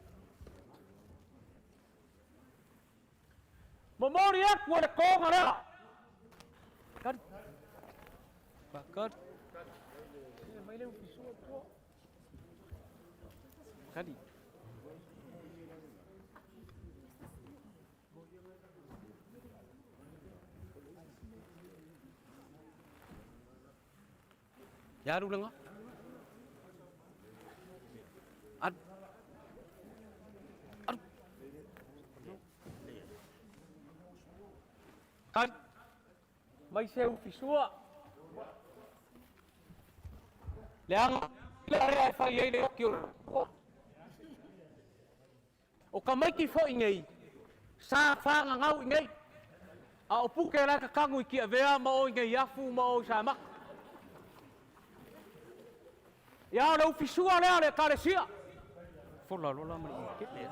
Momori aku le konga rea. Kari. Bakar. Ia mai leu ki sua tua. Kari. Yaru lenga. Ad. Ad. Kan. Mai seu fisua. Leang le fa ye le kio. O kamai ki fo ingei. Sa fa ngau ingei. A opuke la ka kangu ki avea ma o ingei yafu ma o sa mak. Ya lo fisua le carecia. Fola lola mai ke le.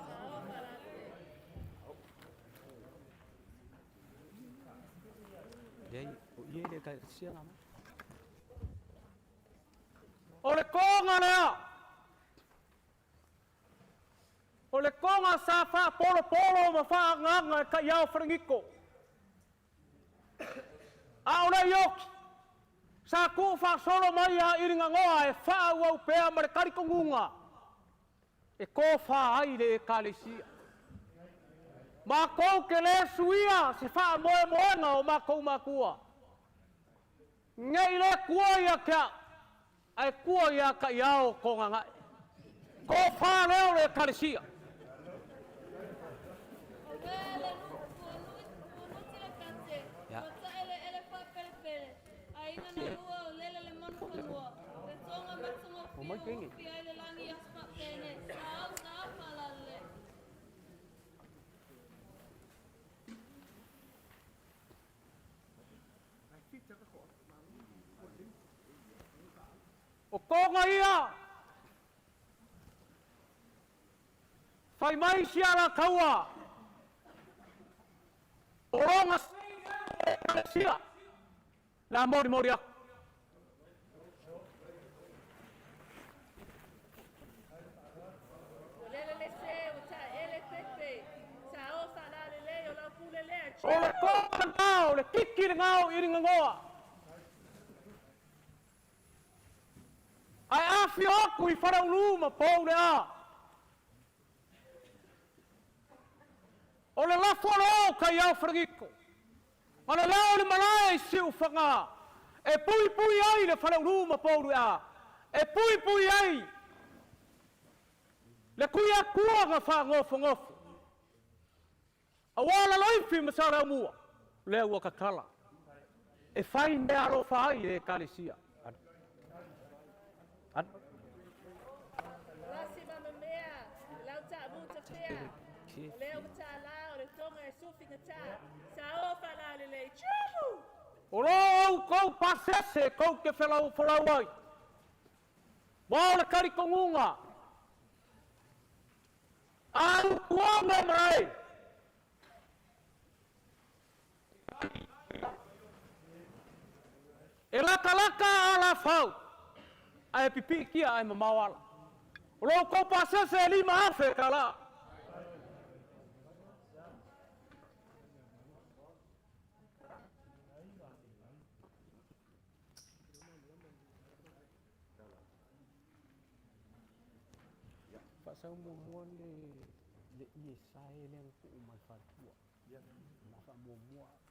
Dei o ye le carecia na. O le konga lea. O le konga sa fa polo polo ma fa nganga ka iao Falaniko. A o le yoki. Sa ku fa solo mai a iringa ngoa e fa au pea ma le kari kongunga. E ko fa ai le ekalesia. Ma kou ke le suia se fa moe moenga o ma kou makua. Ngai le kua ia kia. Ai kua ia ka iao konga ngai. Ko fa leo le ekalesia. Ya. O mai kengi. O konga ia. Fai mai Sialataua. Oronga sia. La mori aku. Ole kōka ngāo, le kikiri ngāo iri ngangoa. Ai awhi oku I wharauluma pōu le a. Ole laforo o kai au wharangiko. Mana lao le malai I siu whanga. E pui ai le wharauluma pōu le a. E pui ai. Le kuia kua ngā wha ngofo. Awala loifi masara mua. Le ua kakala. E whai mea aro whai e kalesia. Lasi mama mea, lau ta muta fea. Leo ta lao, le tonga e sufi ngata. Sa ofa la lele, chuhu! Olo kou pasese, kou ke whelau ai. Wao le kari kongunga. Au kuanga mai. E laka ala fau. Ai pipi kia ai mamawala. Olo kou pasese e lima afe kala. Pasal muan le Yesaya le ku mai fatua. Na fa mua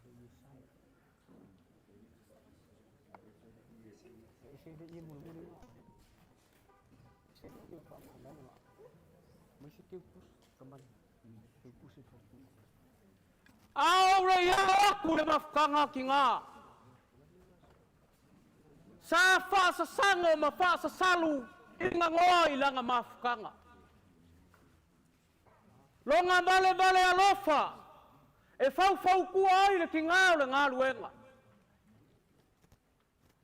le Yesaya. Ese de ye mun le. Ese de fa mana. Mas que pus kaman. Que pus e fa. Aure ya aku le mafkanga kinga. Sa fa sa sango ma fa sa salu. Inga ngoi langa mafkanga. Longa bale alofa. E fau kua ai le kingao le ngā luenga.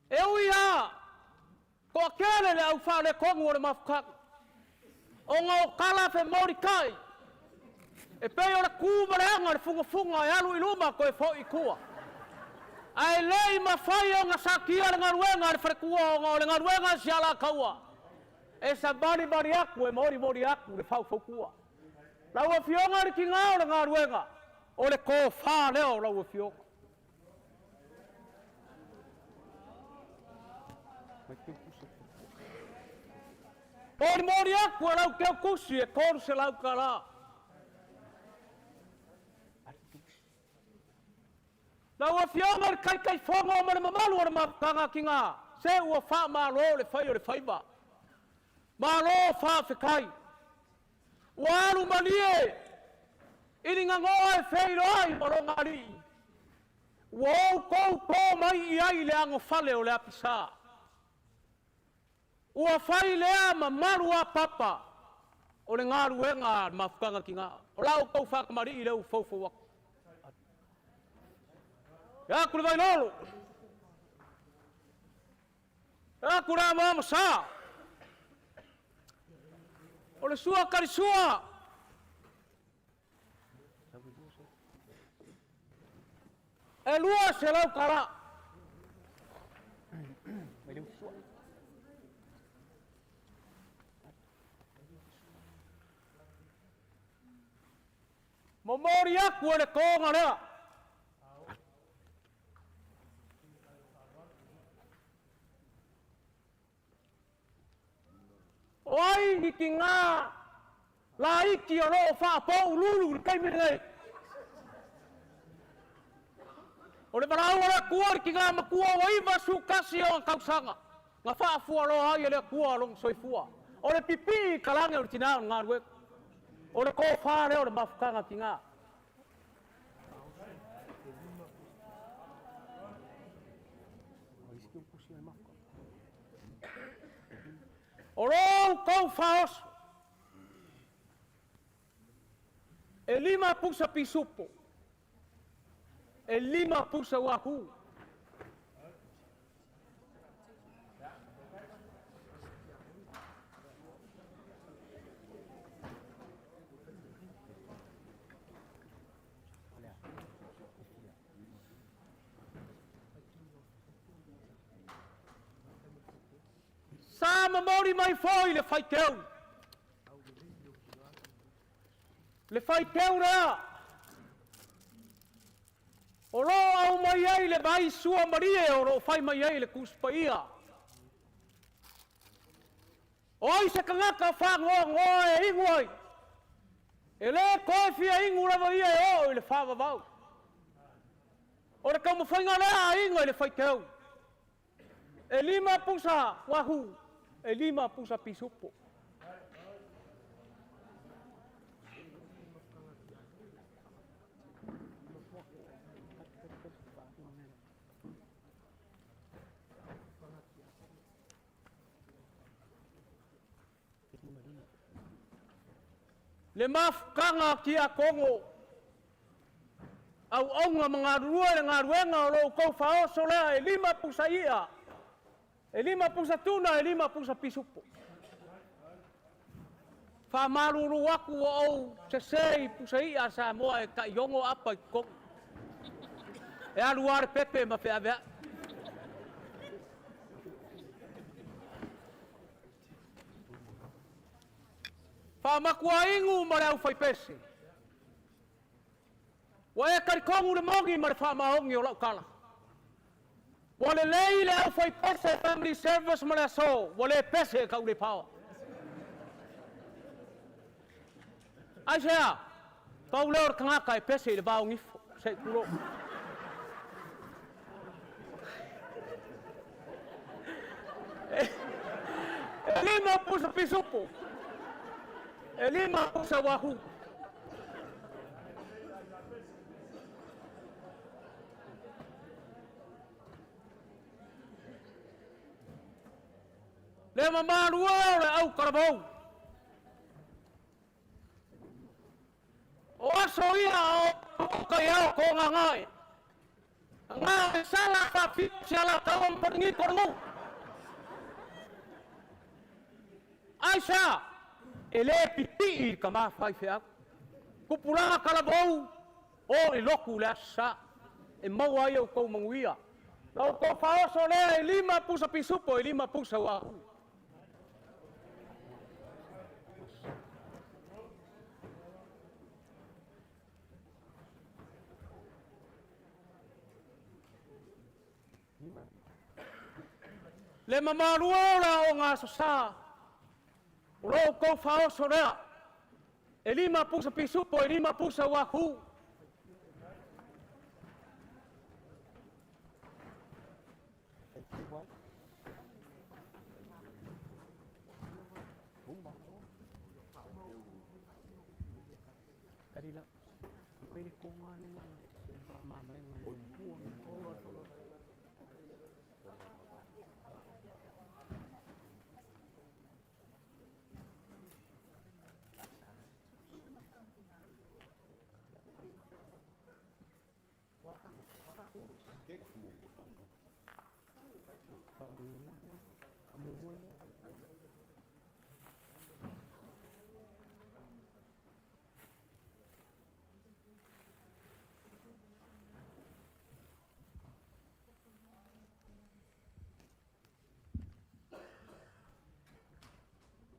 E uia. Ko kele le au wha le kongu o le mafkanga. O ngā o kala fe mori kai. E pei o le kūma le anga le funga e alu iluma ko e fo I kua. Ai lei mawhai o ngā sakia le ngā luenga le wharekua o le ngā luenga Sialataua. E sa bari aku e mori aku le fau kua. Laua fionga le ki ngāo le ngā ruenga. O le kō whā leo laua fionga. O le mori aku e lau keo kusi e kōru se lau ka la. Laua fionga le kai whonga o mare mamalu o le mapanga ki ngā. Se ua wha mālo le whai o le whaiba. Mālo wha whikai. Waru manie. Ini ngangoa e wheiro ai maronga ri. Wau kou pō mai I ai le ango whale o le apisa. Ua whai lea ma maru a papa. O le ngāru e ngā mafukanga ki ngā. O lau kou whakamari I leu faufu waka. Ya kule vai lolo. Ya kura mama sa. O le sua kari sua. E lua se lau kara. Momori aku e le konga lea. Oi ni ki ngā la iki o loo whapau lulu kai mirenei. O le marau o le kua ki ngā makua o iwa su kasi o ang kausanga. Ngā whaafua lo hai le kua long soifua. O le pipi kalange o le tinao ngā ruek. O le kō whare o le mafukanga ki ngā. O rou kou whaosu. E lima pusa pisupo. E lima pusa waku. sa mamori mai foi le fai teu. Le fai teu rea. O lo au mai ai le mai sua marie o lo fai mai ai le kuspaia. Oi se kangaka fa ngoe ingoi. Ele koe fia ingu lava ia e o le fa vavau. O le kau mawhainga rea ingo le fai teu. E 5 pusa wahu. E 5 pusa pisupo. Le mafkanga kia kongo. Au onga mga rua le ngā ruenga o lo kou whaoso lea e 5 pusa ia. E 5 pusa tuna e 5 pusa pisupo. Wha maruru aku o au se sei pusa ia sa moa e ka iongo apa i kongo. E aluare pepe ma whea vea. Wha makua ingu ma reu whai pese. Wa e karikongu le mongi ma le wha maongi o lau kala. Wa le lei le au whai pese family service ma le aso. Wa le pese e kau le pawa. Ai sea, pau leo le kangaka e pese i le bao ngifo. Se kuro. E 5 pusa pisupo. E 5 pusa wahu. Le mamaru o le au karabou. O aso ia o kaiao ko ngangai. Ngai sala pa pi sialataua pergi kormu. Aisha ele piti ka ma fai fea. Kupula karabou o iloku la sa. E mau ai o ko manguia. Lau ko faoso le 5 pusa pisupo e 5 pusa wahu. Le mamarua o ngā sasa. O lo kou whaoso rea. E 5 pusa pisupo e 5 pusa wahu.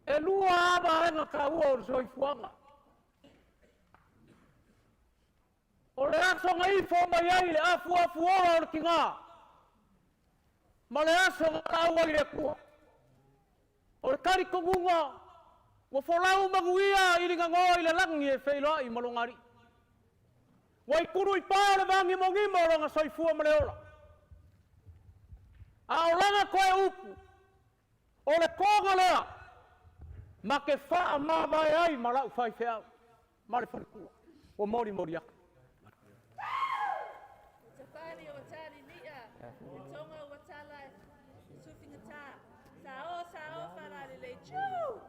E LAUAVA na kaua o soifuanga. O le aso ngai fo mai ai le afu ora o le kinga. Ma le aso ngau ai le kua. O le kari kongunga. Wa folau manguia i ringa ngoi le langi e whailo i malongari. Wa i kuru i pāo le vangi mongima o ronga soifua ma le ola. A o langa koe upu. O le konga lea. Ma ke wha ma vai ai ma lau whai whiau. Ma le wharekua. O mori mori aka. Tawhani o watari nia. Tonga o watala sufinga tā. Sao whanare le chū.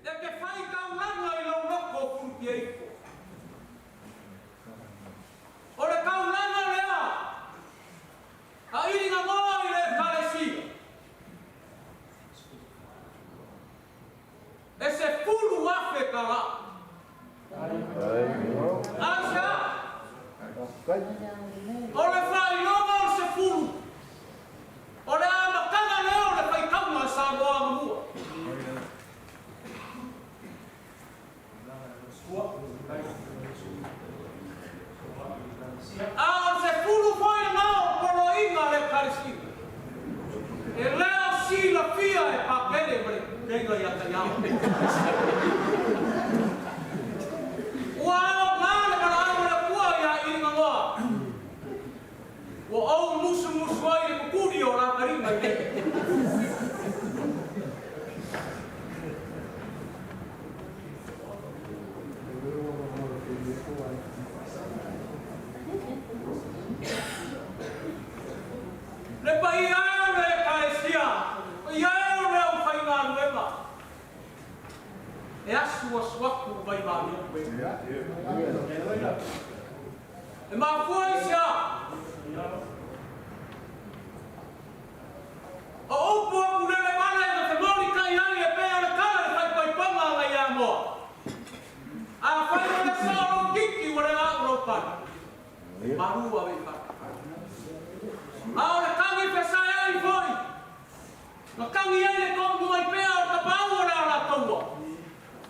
E ke whai kau langa i lau loko furuti eiko. O le whai longa o se furu. O le a makanga leo le whai kaunga sa moa ngamua. A o se furu whai ngao polo inga le karisina. E leo si la fia e pakele mre kenga i ata iau. Ua o ngāle mana au le kua ia i ngangoa. Ua au musu ai le kukuri o la karinga i te. Le pai au le kaesia, i au le au whai ngā nuema. E asu a suaku vai mani o koe. E mā fuai sia. O upu aku lele mana e na te mori kai ai e pēa le kala e whai pai panga nga ia moa. A whai o le saoro kiki o le ngā uropana. Marua vei whai. A o le kangi whesai ai foi. Na kangi ai le kongu ai pēa o te pāu o le ala taua.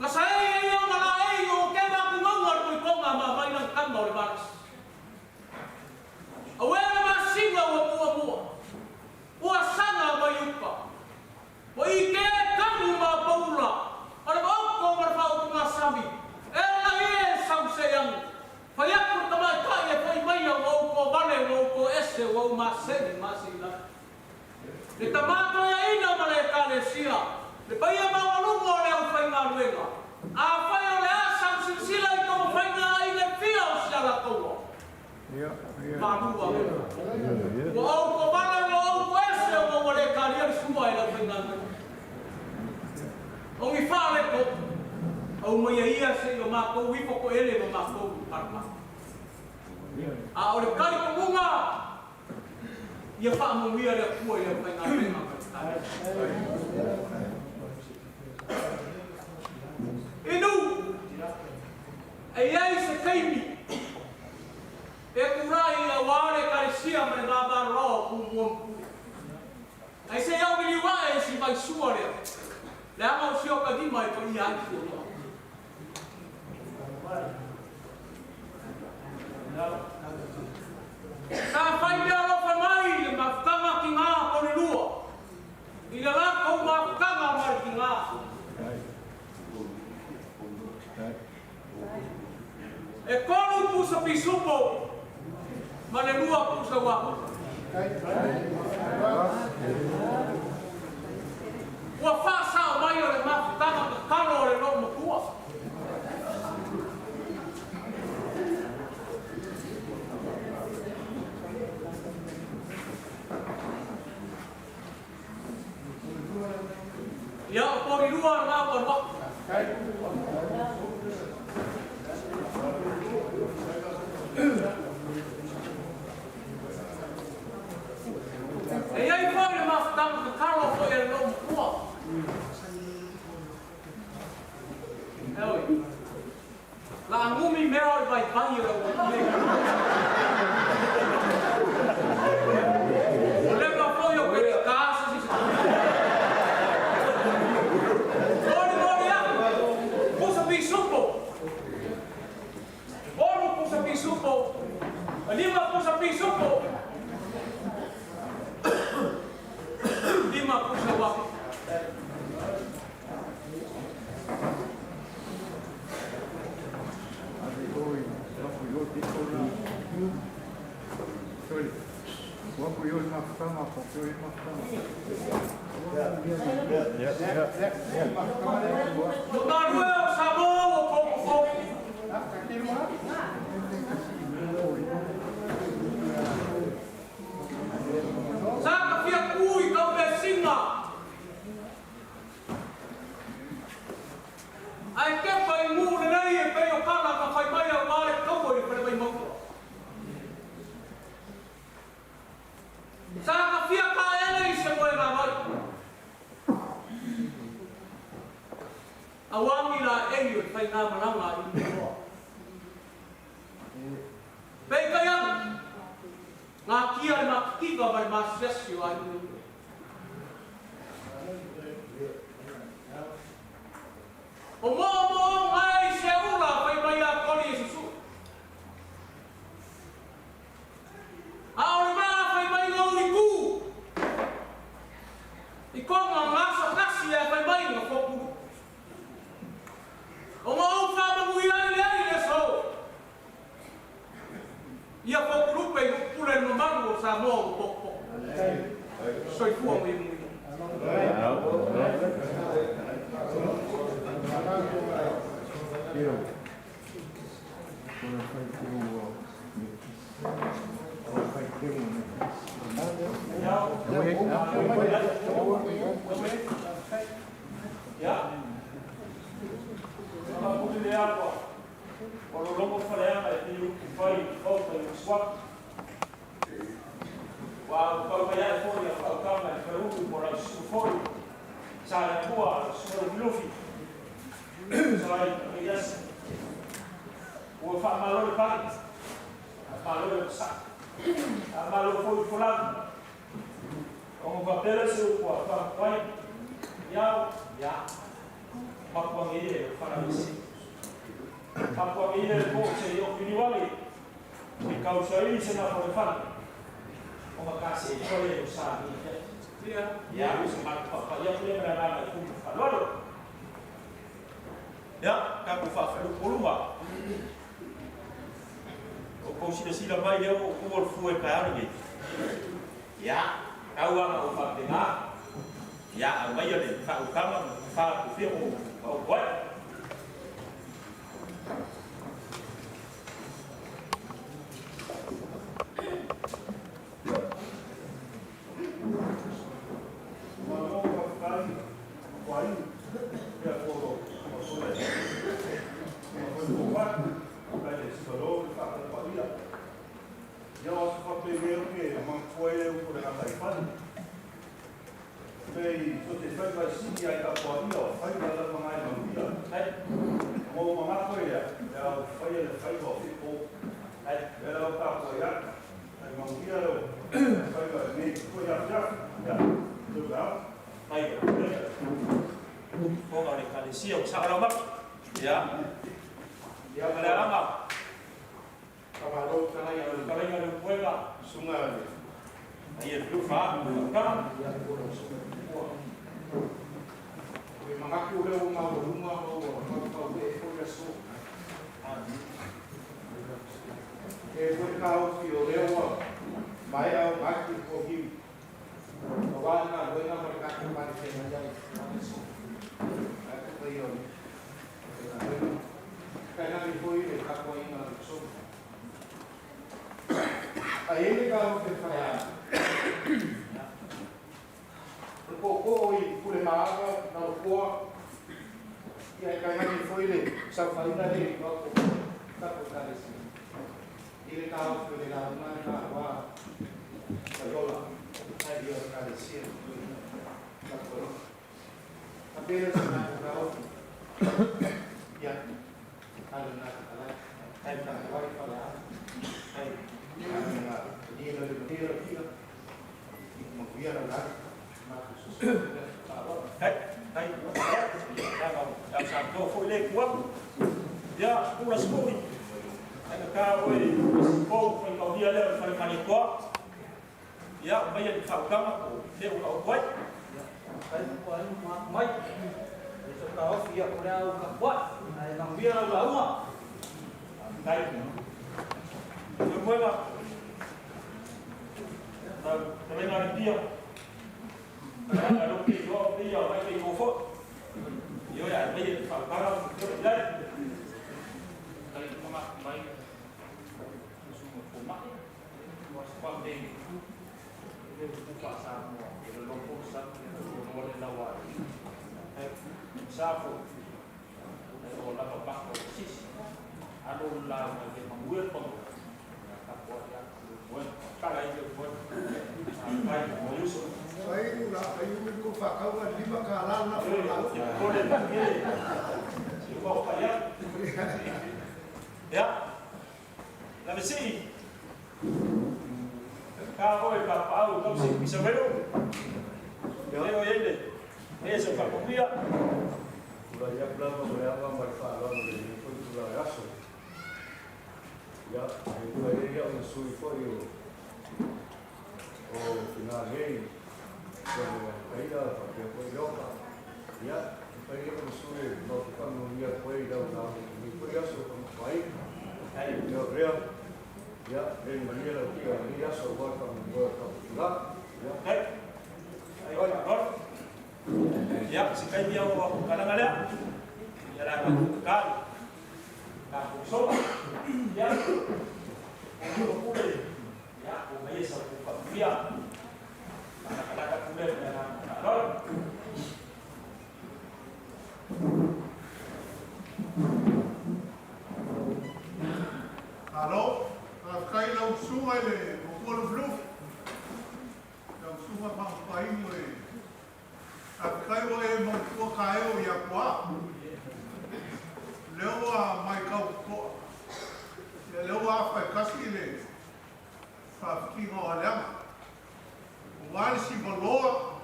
Na sa e o na la e o ke maku maunga le konga ma mai na kanga o le maras. A wera ma singa ua mua. Ua sanga mai upa. Wa i ke kangu ma paula. A le maoko ma le whau ngā sami. E la e sau se yangu. Whai aku ta mai kai e whai mai au au ko vale au ko ese au ma seni ma sina. Le tamato ia ina ma le kale sia. Le pai a mawalunga o le au whai ngā luenga. A whai o le a sau silsila i tomo whai ngā i le fia o Sialataua. Mātua wena. Wa au ko vale au ko ese au le kale ia suma i le whai ngā luenga. O ngi whale ko. Au mai ia se o mātou wipo ko ele o mātou parma. A o le kari ko munga. Ia wha amungia le kua i le whai ngā luenga. Inu, e iei se keimi, e kurai a wāre karesia me ngā wāroa kumuampu. Ai se iau mili wae e si mai sua rea, le ama o sio ka dima e to i aiki o toa. Ka whai mea rofa mai le mawhukanga ki ngā kone lua, i le lako mawhukanga mai ki ngā. E kolu pusa pisupo, ma le lua pusa wapu. Ua whasa o mai o le mawhukanga ka karo o le lomo kua. Ia o pori lua na ngā wapu. E iei whai le mawhutanga ka karo o e lomu kua. Eoi. La angumi mea o vai vai o o leva foi o que casa si pusa pisupo. Oro pusa pisupo. Lima pusa pisupo. Lima pusa wapi. Awangi la eio fai ngā mananga i te roa. Pei kai anu. ngā kia le makikiga mai masiasi o ai o mo ngai se ula pai mai a koni susu a o le maa pai mai ngau ni ku i konga ngasa kasi e pai mai ngā fokuru o ngau whamangu i ai le so ia fokuru pe pule no maru o sa mo o poko soi fua mo i mui Ka oi ka pau tau si bisa vero. Leo ele. Eso ka comida. Ula ya plano me llama mai fa lo de foi ula raso. Ya, ula ya un sui foi o final rei. Como caída porque foi yoga. Ya, foi eu no sui no quando ia foi da na mi foi aso como vai. Aí eu real. Ya, en manera que ia aso vai para lá. Ya. Aí oi agora. Ya, si kai dia o kalangala. Ya la ka. Ka so. Ya. O pule. Ya, o mai sa ku pa via. Ka pule ya na. Agora. Alô? Kai lau sunga le o kolo flu. Lau sunga pa pai mo e. Kai o e mo ko kai o ya kwa. Leo a mai kau ko. Leo a fa kasi le. Fa ki mo ala. Wal si boloa.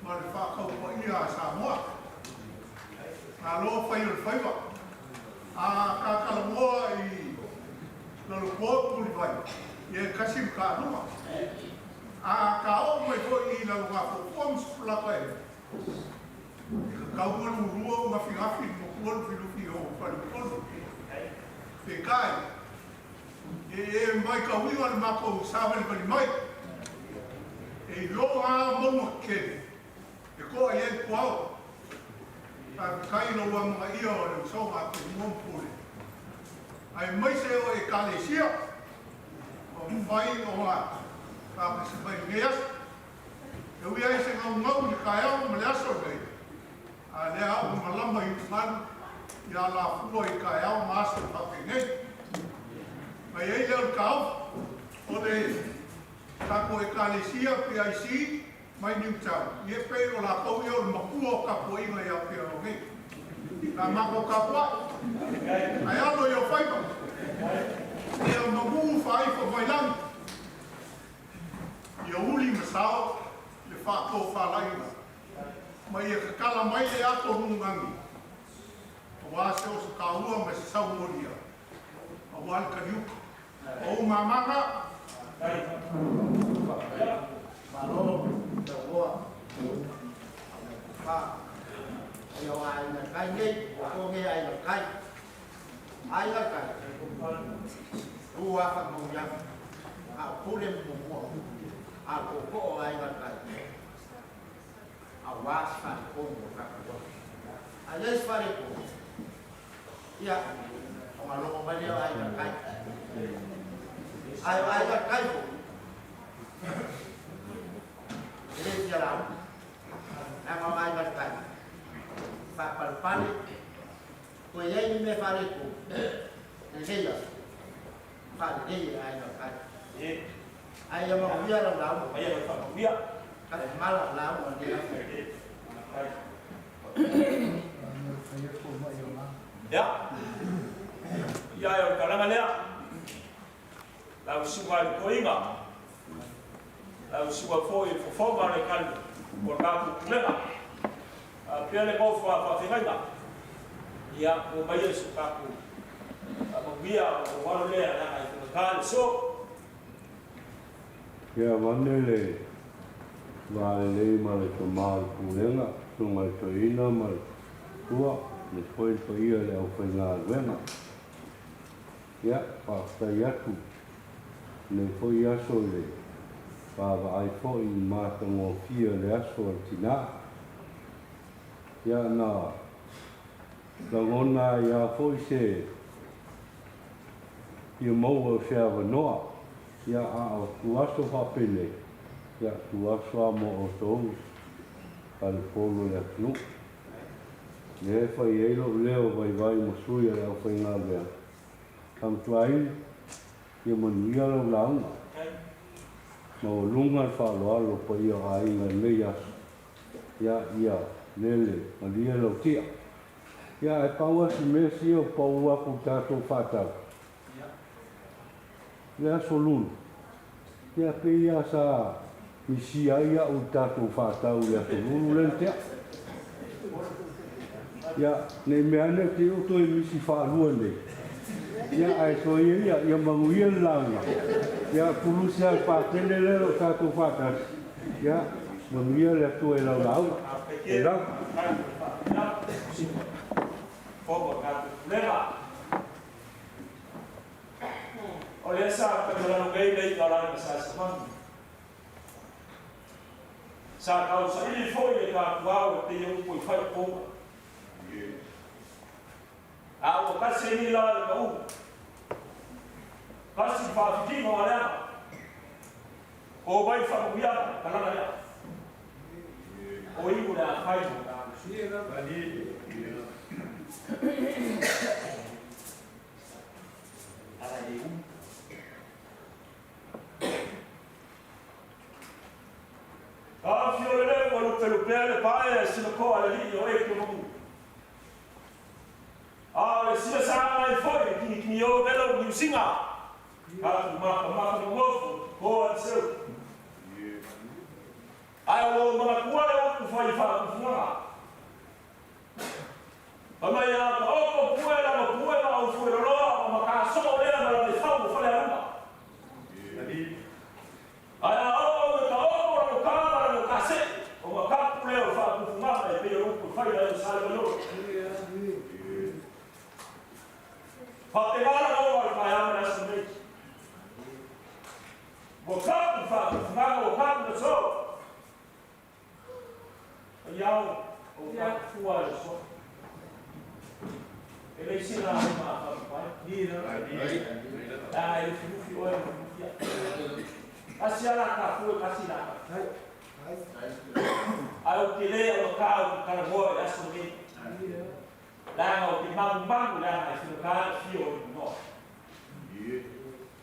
Mal fa kau ko ia sa mo. Alô fai o fai ba. A ka ka mo i lalu pun vai ye kasim ka numa a ka o mai ko I lalu nga fom spla kai ka o lu ruo nga fi mo ko lu fi o pa lu ko te kai e mai ka wi wan ma ko sa ba ni mai e lo a mo ke e ko ye ko a kai lo wa ma I o so ma ko mo pule ai mai se o e kalesia o vai o a ka se vai neas eu ia se ngau ni kaia o meleaso dei a le a o malama I man ya la fu I kaia o master pa nei mai ai le kau o de ka ko e kalesia PIC mai ni tau ye pe o la ko yo ma ku o ka ko I mai a pe o nei la ma ko ka pa ai alo yo fai pa e o mamu fai pa vai lang yo uli masao le fa ko fa lai mai e kala mai le ato hungangi o wa se o ka ua ma sa moria o wa ka yu o mamanga Balong terbuat Pak Yang ai kai ni Ko nge ai kai Ai kai Rua fa mo yang A pule mo A ko ai kai A was fa ko mo ka A yes fa ko Ya O ma lo mo ai kai Ai kai ko Ini jalan, nama mai berkai. Fakal pali, kau yang ini paliku, ini ya, pali ini ai berkai. Ai yang mau biar lau, Ai yang mau biar, kalau malam lau dia. Ya. Ya yo kalangala. Lau suai ko inga. Lau sua foi fo mare kan por ka ku lega a pele ko fa finga ya ko mai su ka ku a mo bia o walo le na ai ko kan so ya manele vale male to mal kulenga to mal to ina mal tua le foi ia le au foi na vena ya pa sta ya tu le foi ya so le Baba ai foi matango fia le aso tina ya na langona ya foi se ia mau se ava noa ya a tu aso papele ya tu aso mo o to al polo le nu le foi elo leo vai mo suia le foi ngale kam tuai ia mo nia lo launga mo lunga fa lo po ia ai na leia ya lele ma dia lo tia ya e paua si me si o paua ku ta to fata ya le aso lulu Ia pe ia sa misi ai au tātou whātau ia te ruru lentea. Ia nei mea ne te oto e misi whaalua nei. Ia ai so ia mangu ia launga. Ia pulusi ai pātene lero tātou whātau. Ia mangu ia le tu e lau lau. E lau. Fogo gato leva. Olha essa câmera no meio daí lá na sala semana. Sa causa ele foi da qual tem foi pouco. A o cacete lá no u. Casi fa fitinho olha. O vai familiar tá lá lá. O ibu da faz ali. Fiore o pelupele pai se no co ali o e como se sa mai foi que eu belo ni singa ma no mofo ko seu ai o ma kuala o foi fa funa ama ya o kuela o foi ro ma ka so le ma le fa o fa le anda ali ai o ka o ka se o ka puleo fa fuma e pe o fa le sa lo fa te vara no al pa ya na se o ka fa fuma o ka no so ya o ka tua so ele ensina a ele ficou a Sialataua Tua'iaufa'i Falaniko TA'IAO lá o que mambo lá na cidade fio no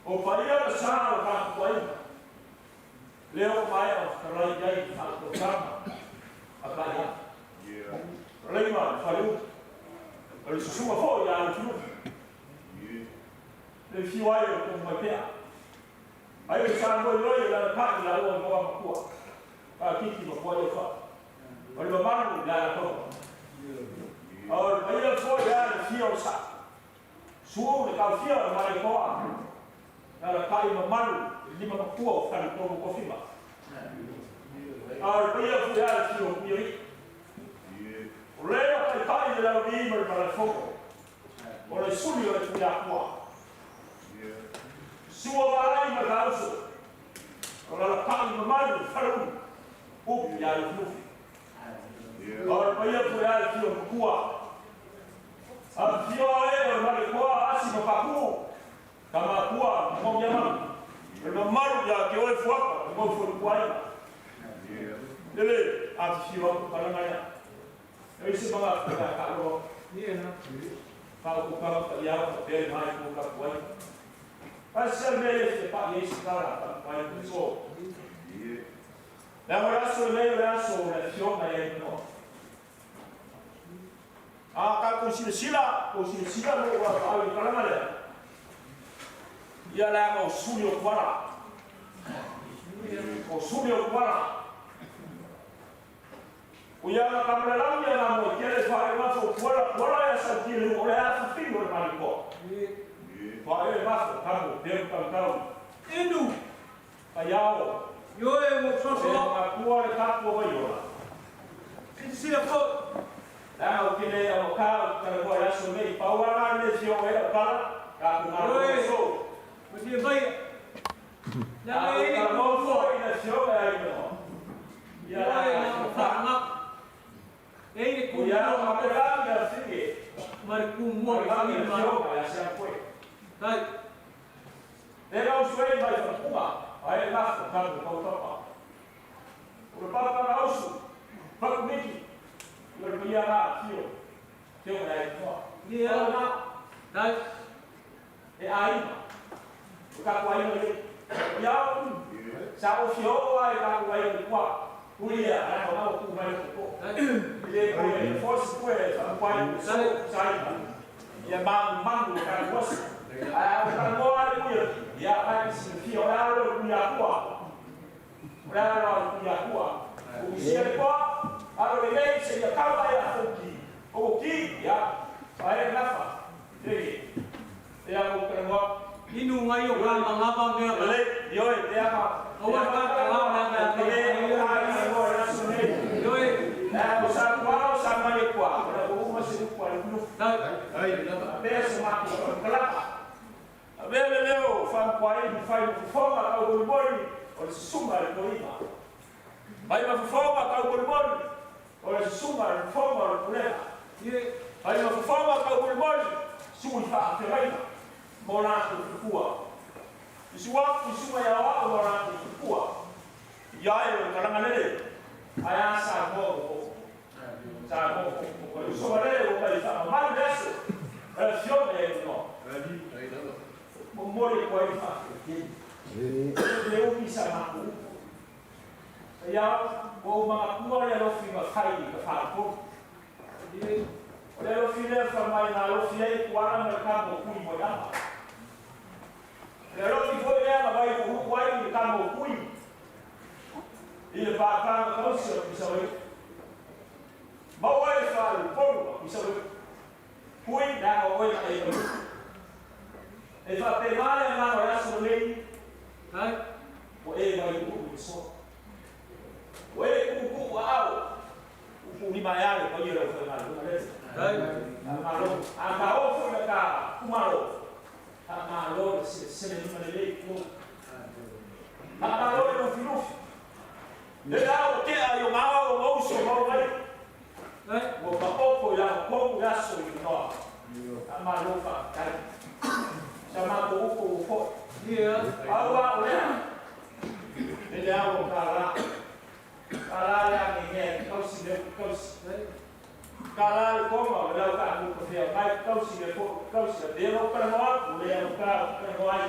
o paia da sala para coisa leo paia o rai dai a kama a paia lema falou ele suma foi já no fio ele fio aí com uma pé aí o sangue olhou lá na parte lá o uma cua aqui que não pode fazer olha o mambo lá na और भैया को यार फिर सा सुर का फिर हमारे को यार काई में मारू लिमा को कुओ कर तो को फिमा और भैया को यार फिर ये ले का काई ले भी मर पर फोको और सुनियो तो या को सुओ वाला में गाउस और la काई में मारू फरू उप यार फूफी और भैया को यार फिर कुआ a fio e ma le ko asi ma paku kama kuwa mo nyama le maru ya ke o fuaka mo fu kuai dele a fio ko kala ngaya e se ba ka ro ni na fa ko ka ya ko te mai ko ka kuai a se me se pa ye se kala pa pai so la ora so le fio na e no ka ko sila mo wa ai kala male ya la ko suyo kwara o ya la kamera la ya na mo kele fa ma so kwara ya sa ti le o ya sa ti mo ma ko fa e ma so ka mo de ka inu ayao yo e mo so ma ko le ka ko ba yo sila ko o que ele é o cara que vai assumir para o ar de fio é para cá com a so você vai lá ele não foi na fio é não e aí não ele com a pegada assim mas com muito família mas já foi tá legal o suei vai para Cuba aí lá tá com o topa o papa nosso para comigo eu via lá fio é só e ela dai e aí o capoeira ele já sabe o fio aí capoeira de qua cuia era não tu vai com ele força foi a pai sai e mang o cara gosta a cara mora cuia e a vai se fio lá o cuia qua Inu ngai o ka ngapa me ka. Yo te ama. Awan ka ngapa me ka. Yo na usa kwa sama ni kwa. Na ko masih kwa ni. Ai. Be sama ko kala. Abele leo fan kwa hii fai kufonga au goliboli o suma ko ima. Bai mafufonga au goliboli o suma fonga o kuleka. Bai mafufonga au goliboli sui fa feraina. Mona kukua. Isuwa ya wao mona kukua. Yae kalangalele. Aya sa mo. Sa mo ko isuwa lele ko ita mal desu. Fiore no. Mori kwa ifa. Leo bisa maku. Ya ko makua ya lofi makai ka fapo. Leo file famai na lofi ai kwa na kamo kui mo ya. Leo fi foi ela vai ku kwai kamo kui. Ile ba ka no se bisa we. Ba wai fa po bisa we. Kui da o wai ai. E fa pe male na ora so lei. Hai. O e vai ku so. O e ku au. Ku ni mai ale ko yero fa na. Hai. Amaro foi ka kumaro. Amaro se ni malele ko. Amaro no filu. Le dao ke ayo mao mo so mo vai. Hai. O pa ko ya ko ya so no. Amaro fa kai. Sama ko ko. Dia awa oleh. Ele awo kala. Kala yang ini kau sih kala koma wala ka aku ko dia mai kau sih dia lo para mo boleh ka moi.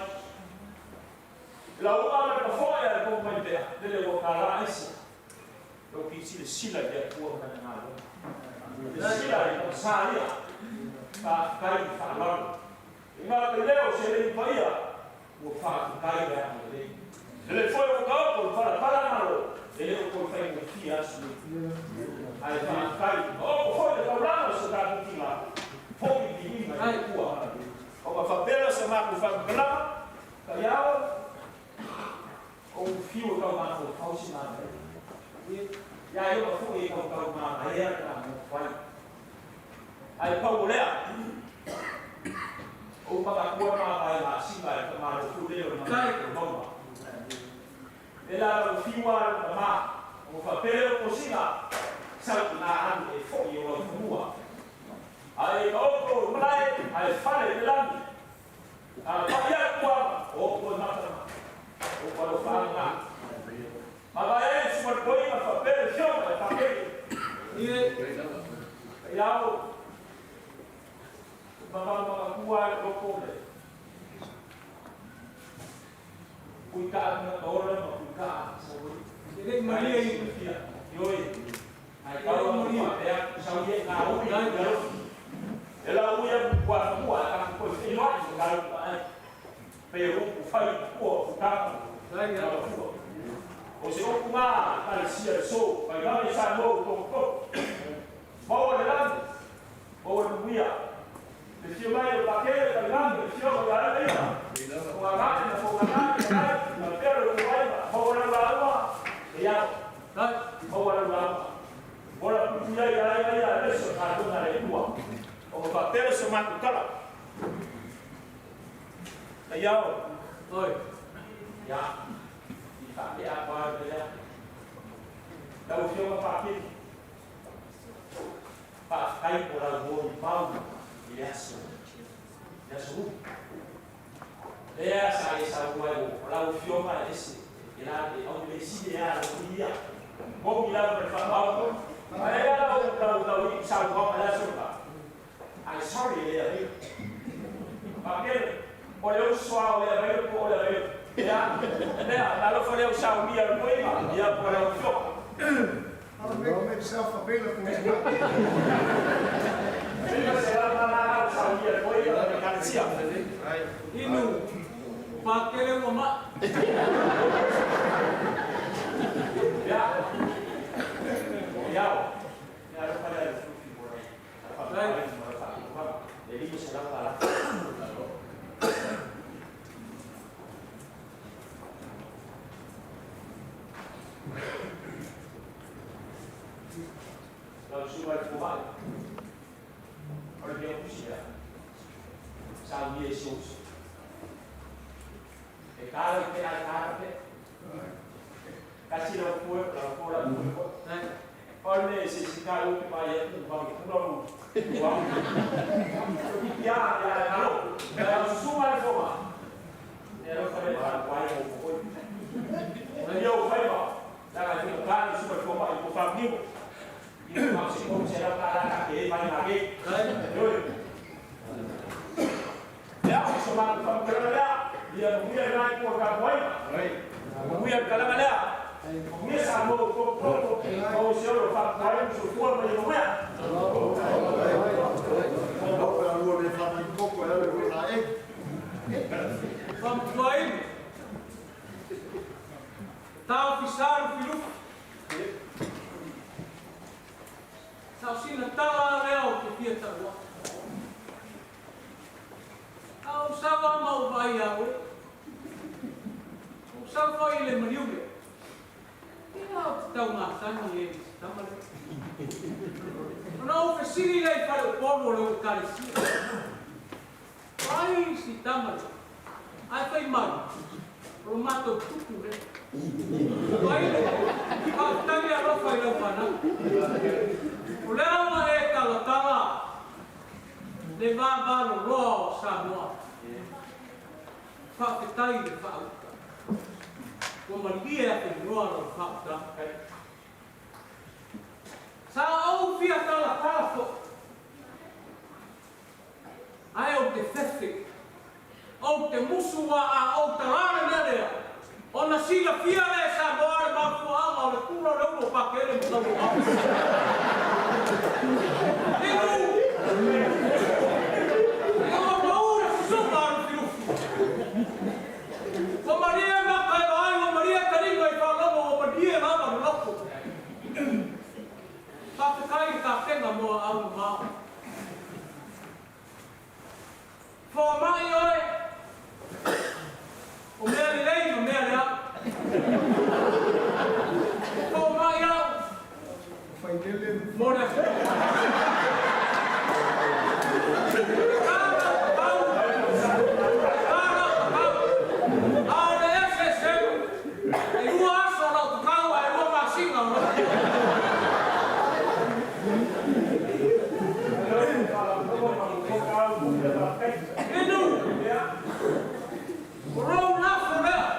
LAUAVA ka foia ko mai dia. Ele wo kala isi. Lo kisi sila dia ko na ngalo. Sila ko salia. Ka kai fa lo. Inga leo se le paia o fa kai da le. Ele foi o campo para malo. Ele o foi o fias. Ai fa kai. O foi o problema se da kila. Foi de mim ai tua. O fa bela se ma ko fa bela. TA'IAO. O fio ka ma ko fausi na. Ya eu fui ko ka ma ai era mo fai. Ai pa olea. O pagakua mga singa at mga rufudero ng mga rumba. Ela fiwa ma o papel ko sila sa tinaan e fo yo rumua. Ai ko mulai ai fale lang. Pagakua o ko mata. O ko fanga. Magaya smart boy na papel siya na papel. Yao mga kuha ko ko le. Kuika na ora no kuika. Ele maria i pia. Yoi. Ai ka maria ya saudie na o ya. Ela uia kwa ka ko se no ka pero ku fai ko ka. Ai ya. O se o kuma ka sia so, ka ga sa mo ko. Mo la. Mo uia. Se vai o paquete da grande, se eu olhar aí, o agate na fogata, na pera do vai, fora da água, e a, fora da água. Bora puxar aí, isso tá dando na rua. O papel se mata cala. TA'IAO. Oi. Ya. E tá de água, beleza. Dá o filme paquete. Pa cai por algo de pau. Yes. Lea sa guai la fioma esse ela onde se ia dia bom ila per fa ma era o sa guai la sopa I sorry lea porque olha o suau olha ya la lo foi o sa mia poema ia por o fioma I'll make myself available. Inu pakele mama. Ya. Ya. Ya pada jadi bisa dapat. Ya, halo. Kalau semua itu mah. Ya, kalau ada kuai mau. Dia kuai mah. Jangan kita super koma itu family. Itu masih kau siapa ada kakek, mana lagi? Ya, semua kerja dia punya naik keluarga kuai. Punya kalau ada. Punya sama kau siapa pak kuai suruh punya punya. Vamos doer. Tá oficial filho. Tá sina tá leo que dia tá lá. Tá o sábado mau vai a o. O sábado vai ele mariuge. E lá tá uma sana ele, tá mal. Não oficina ele para o povo lo carecia. Ai, se tá mal. Ai, foi mal. O mato tudo, né? Vai, tá me arrofa e não pana. O leão é cala, levar balo, roa, sanoa. Fa que tá aí, fa. Como dia que roa, fa tá. Sa au fia cala, ai o te fefe. O te musua a o te rara nerea. O na sila fia le sa boare ma fuanga o le kura le uno pakere mo tau a. Ego! Ego o maura suka aru firufu. O Maria ma kai ai o Maria karinga I whalomo o Maria mama no loko. Papekai ka kenga mo au maa. For mai oi. O mea le lei, o mea le au. O mai au. Mora. Ale ese seu. E ua aso la tu kaua e ua masinga o Enu. Roll up for that.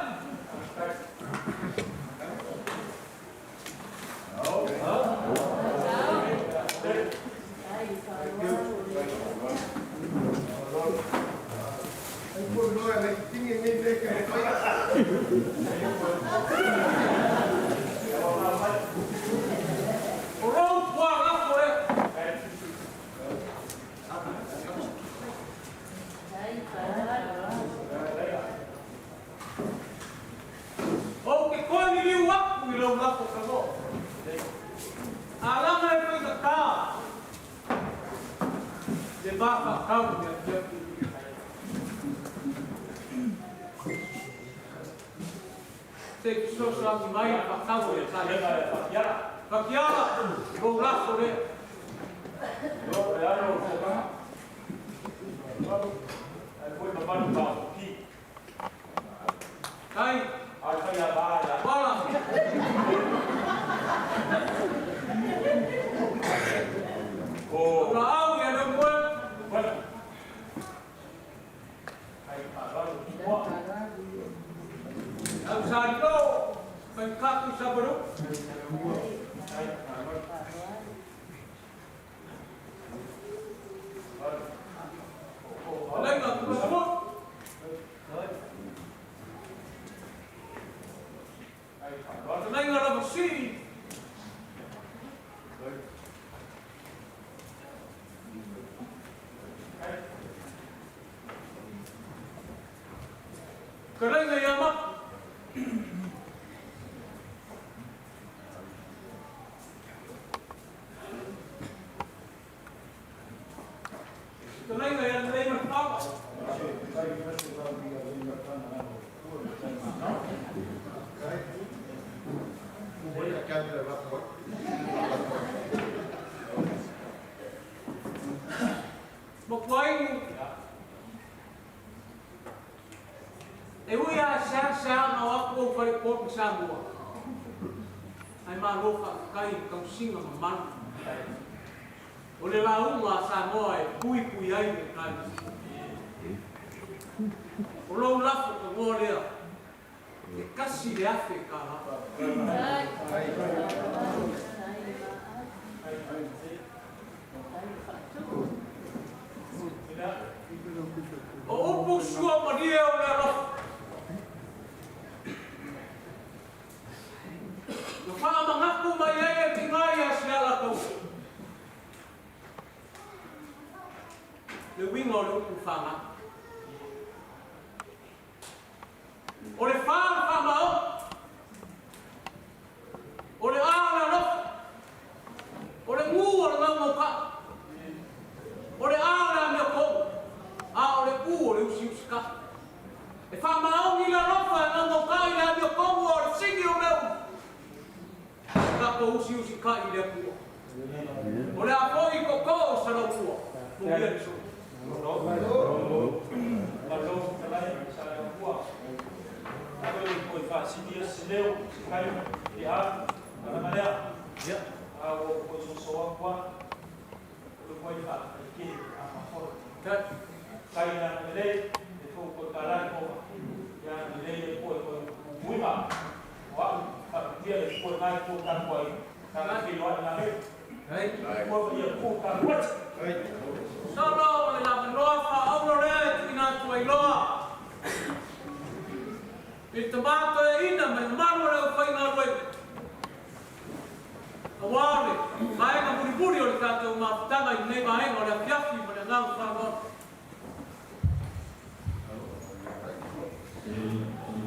O le launga sa moa e pui pui ai me kai. O lo lafu ka ngoa lea. E kasi le afe ka hapa. O upu sua maria o le lafu. No wha mangaku mai e ki ngai a Sialataua. Le winga o le upu whanga. O le whamao. O le ala lofa. O le ngu o le ngau ka. O le ala mea kou. A o le u o le usi usi ka. E whamao ni la lofa e ngau ka i le mea kou o le singi o meu. Ka ko usi usi ka i le kua. O le apoi koko o sa lau kua. Kumbia ni so. Solo la manofa aurore ina tuailoa. Il tomato e ina me mano le fai na lue. Awale, mai ka puri o le kato ma tama i nei mai o le fiafi ma le ngau whanau.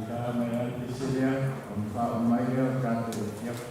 Ka mai ai te sirea, o wha o mai leo kato fiafi.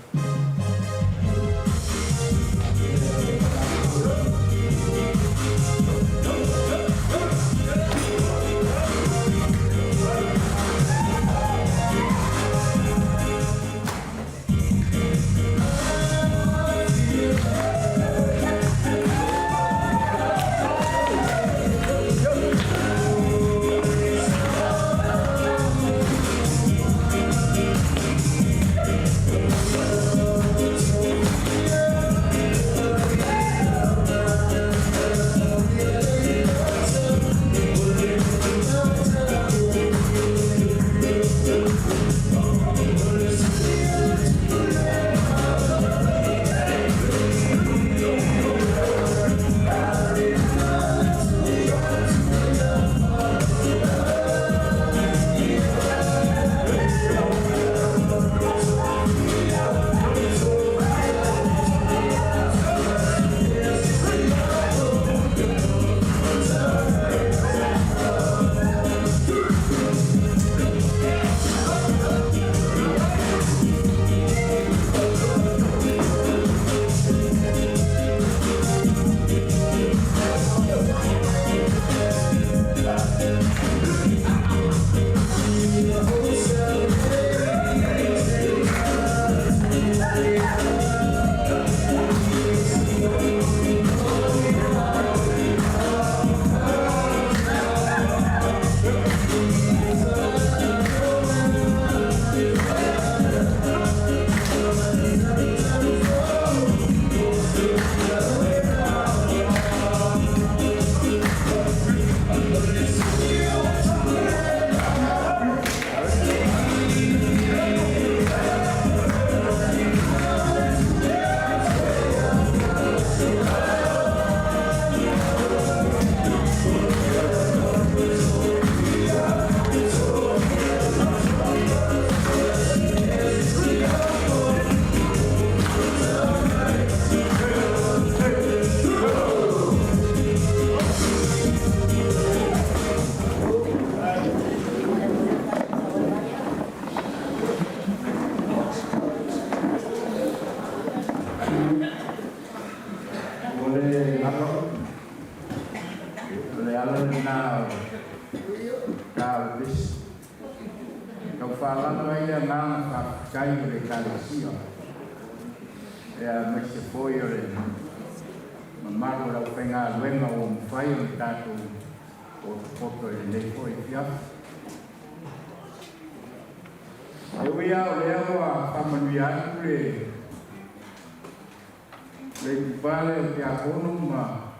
Le pale o te akono ma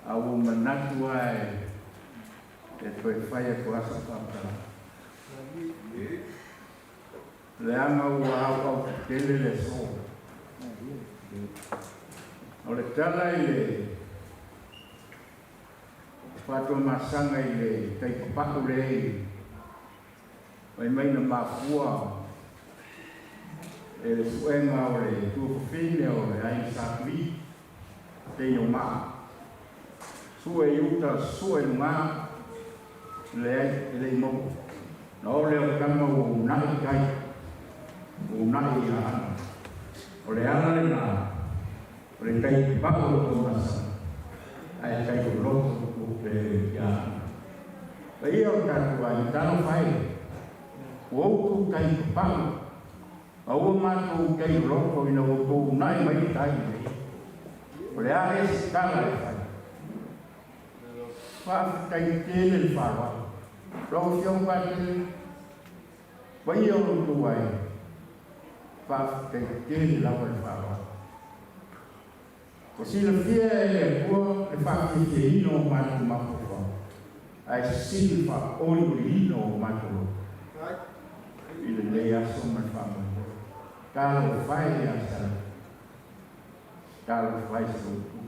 au manatu ai e toi whai e kuasa whapara. Le anga ua au tele le so. O le tala i le whatua masanga i le taipapaku le ei. Mai mai na mafua e le fuenga o le tuafine o le ai sakui te io maa. Sua i uta sua i maa le mo. Na o le o kama o unai kai. O unai i ana. O le ana le naa. O le kai pako o tomasa. Ai kai o loto o le ia. Pa ia o tatua i tano whai. O outu kai pako. A ua mātou kai roko ina o tō nai mai tai nei. O le ahe se tala e whai. Whaafitai tēne le whawa. Rau whiong pātene. Wai o tō ai. Whaafitai tēne lawa le whawa. Ko sila fia e le kua le whaafite ino o mātou mako wha. Ai sili wha ori ino o mātou. Ile le aso mai whaama. Kalau fai asal, kalau fai seluruh,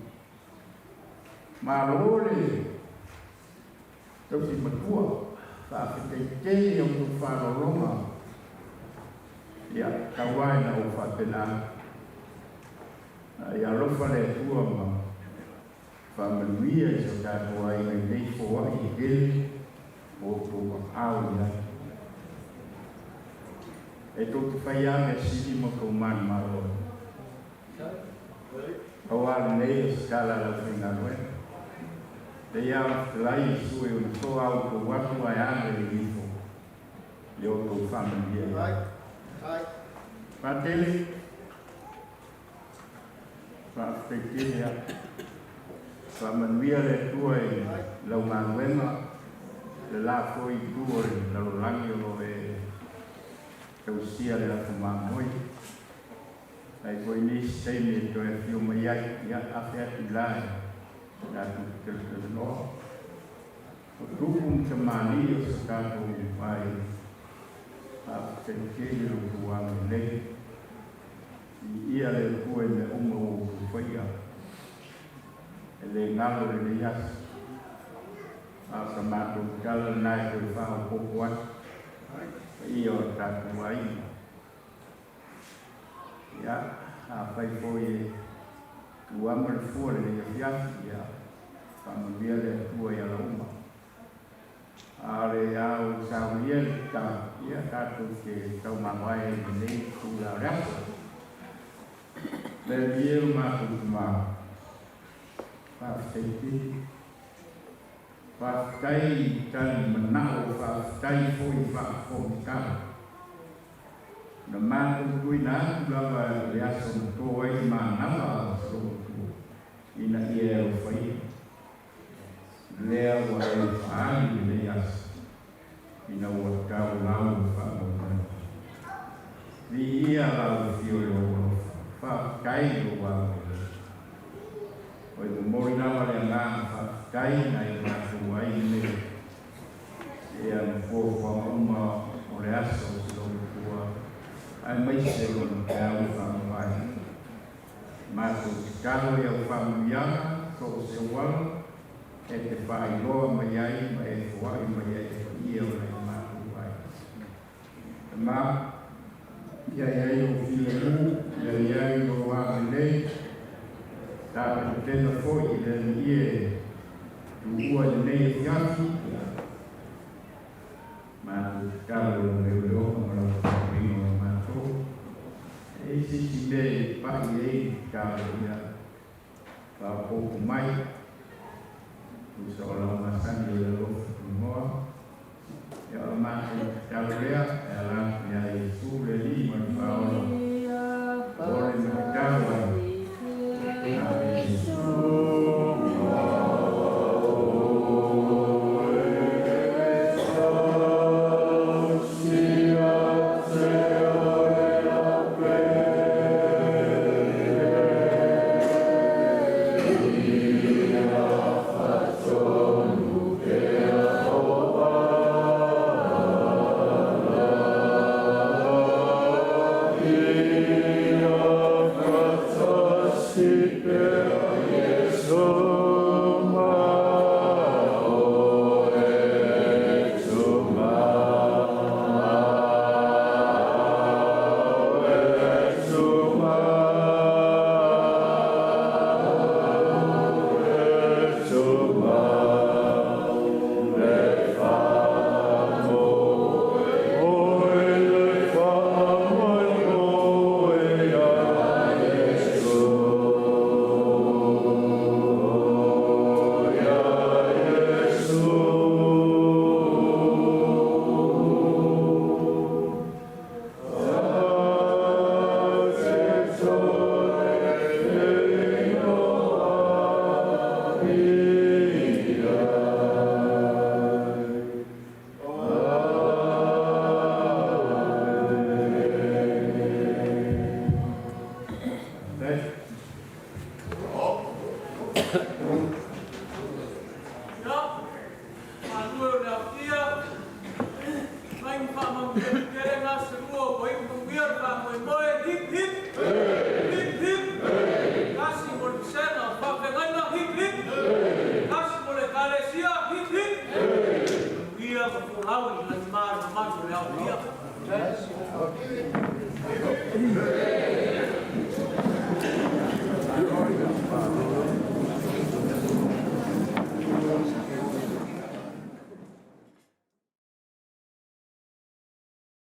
malole, tapi berdua, tapi kecil yang tu faro loma, ya kawan au fatena, ya lofa le tua ma, familia sudah buai menjadi buai igel, untuk awal ya. E tōku whaianga siri mo kau man maro. Kawal nei skala la whinga roe. Te ia lai sue un so au ko watu ai ane i rifo. Yo ko familia. Patele. Patele ya. Familia le tua i lau manuema. Le la foi tua i lau langi o e tau sia le atu mamoi. Ai koe ni seime to e fio mai ai ia afe atu lai. Nā tu te no. O tukum te mani o sa tātou mai. A te kere o kuangu nei. I ia le kue me uma o kuwhaia. E le ngalo le le as. A sa mātou kala nai koe whao koko atu. Ia o tātou ai. Ia, a whai poi tu amare fuore le fiati, ia, whamawia le tua ia la uma. A le au sauria ta, ia tātou ke tau mawai nei tu la rapa. Le lieu mātou ma, whawhaiti, whawhai tani manao, whawhai poi whawhoi kama. Na mātou kui nā tulawa le aso na tō ai mānawa o sorotu ina i e o whai. Lea wa e whaani le aso ina ua tau lau whaamau. Ni ia lau fio e o whawhai o wau. O e mori nawa le ngā whawhai na i mātou ai ne. E a mkōwha uma o le aso o sorotu. Ai mai se o no te au whamawai. Mātou te karo e au whamawaianga, so o se wala, e te whai loa mai ai, mai e whai mai ai, e ia o nei mātou wai. E mā, ia ai o while mu, ia ai o wāme nei, tāpata tēnā fōi, ia ni e, tu ua nei e whiaki, mātou te karo e o leo leo, marau whamawaianga, e si me pahi e ka ia ka poku mai u sa ola masani o le lofu tu moa e ola mati ka lea e ala ia e su le li ma pa ola ore me kawa a Jesu Yeah. au i la mara mara le au ia. Yes.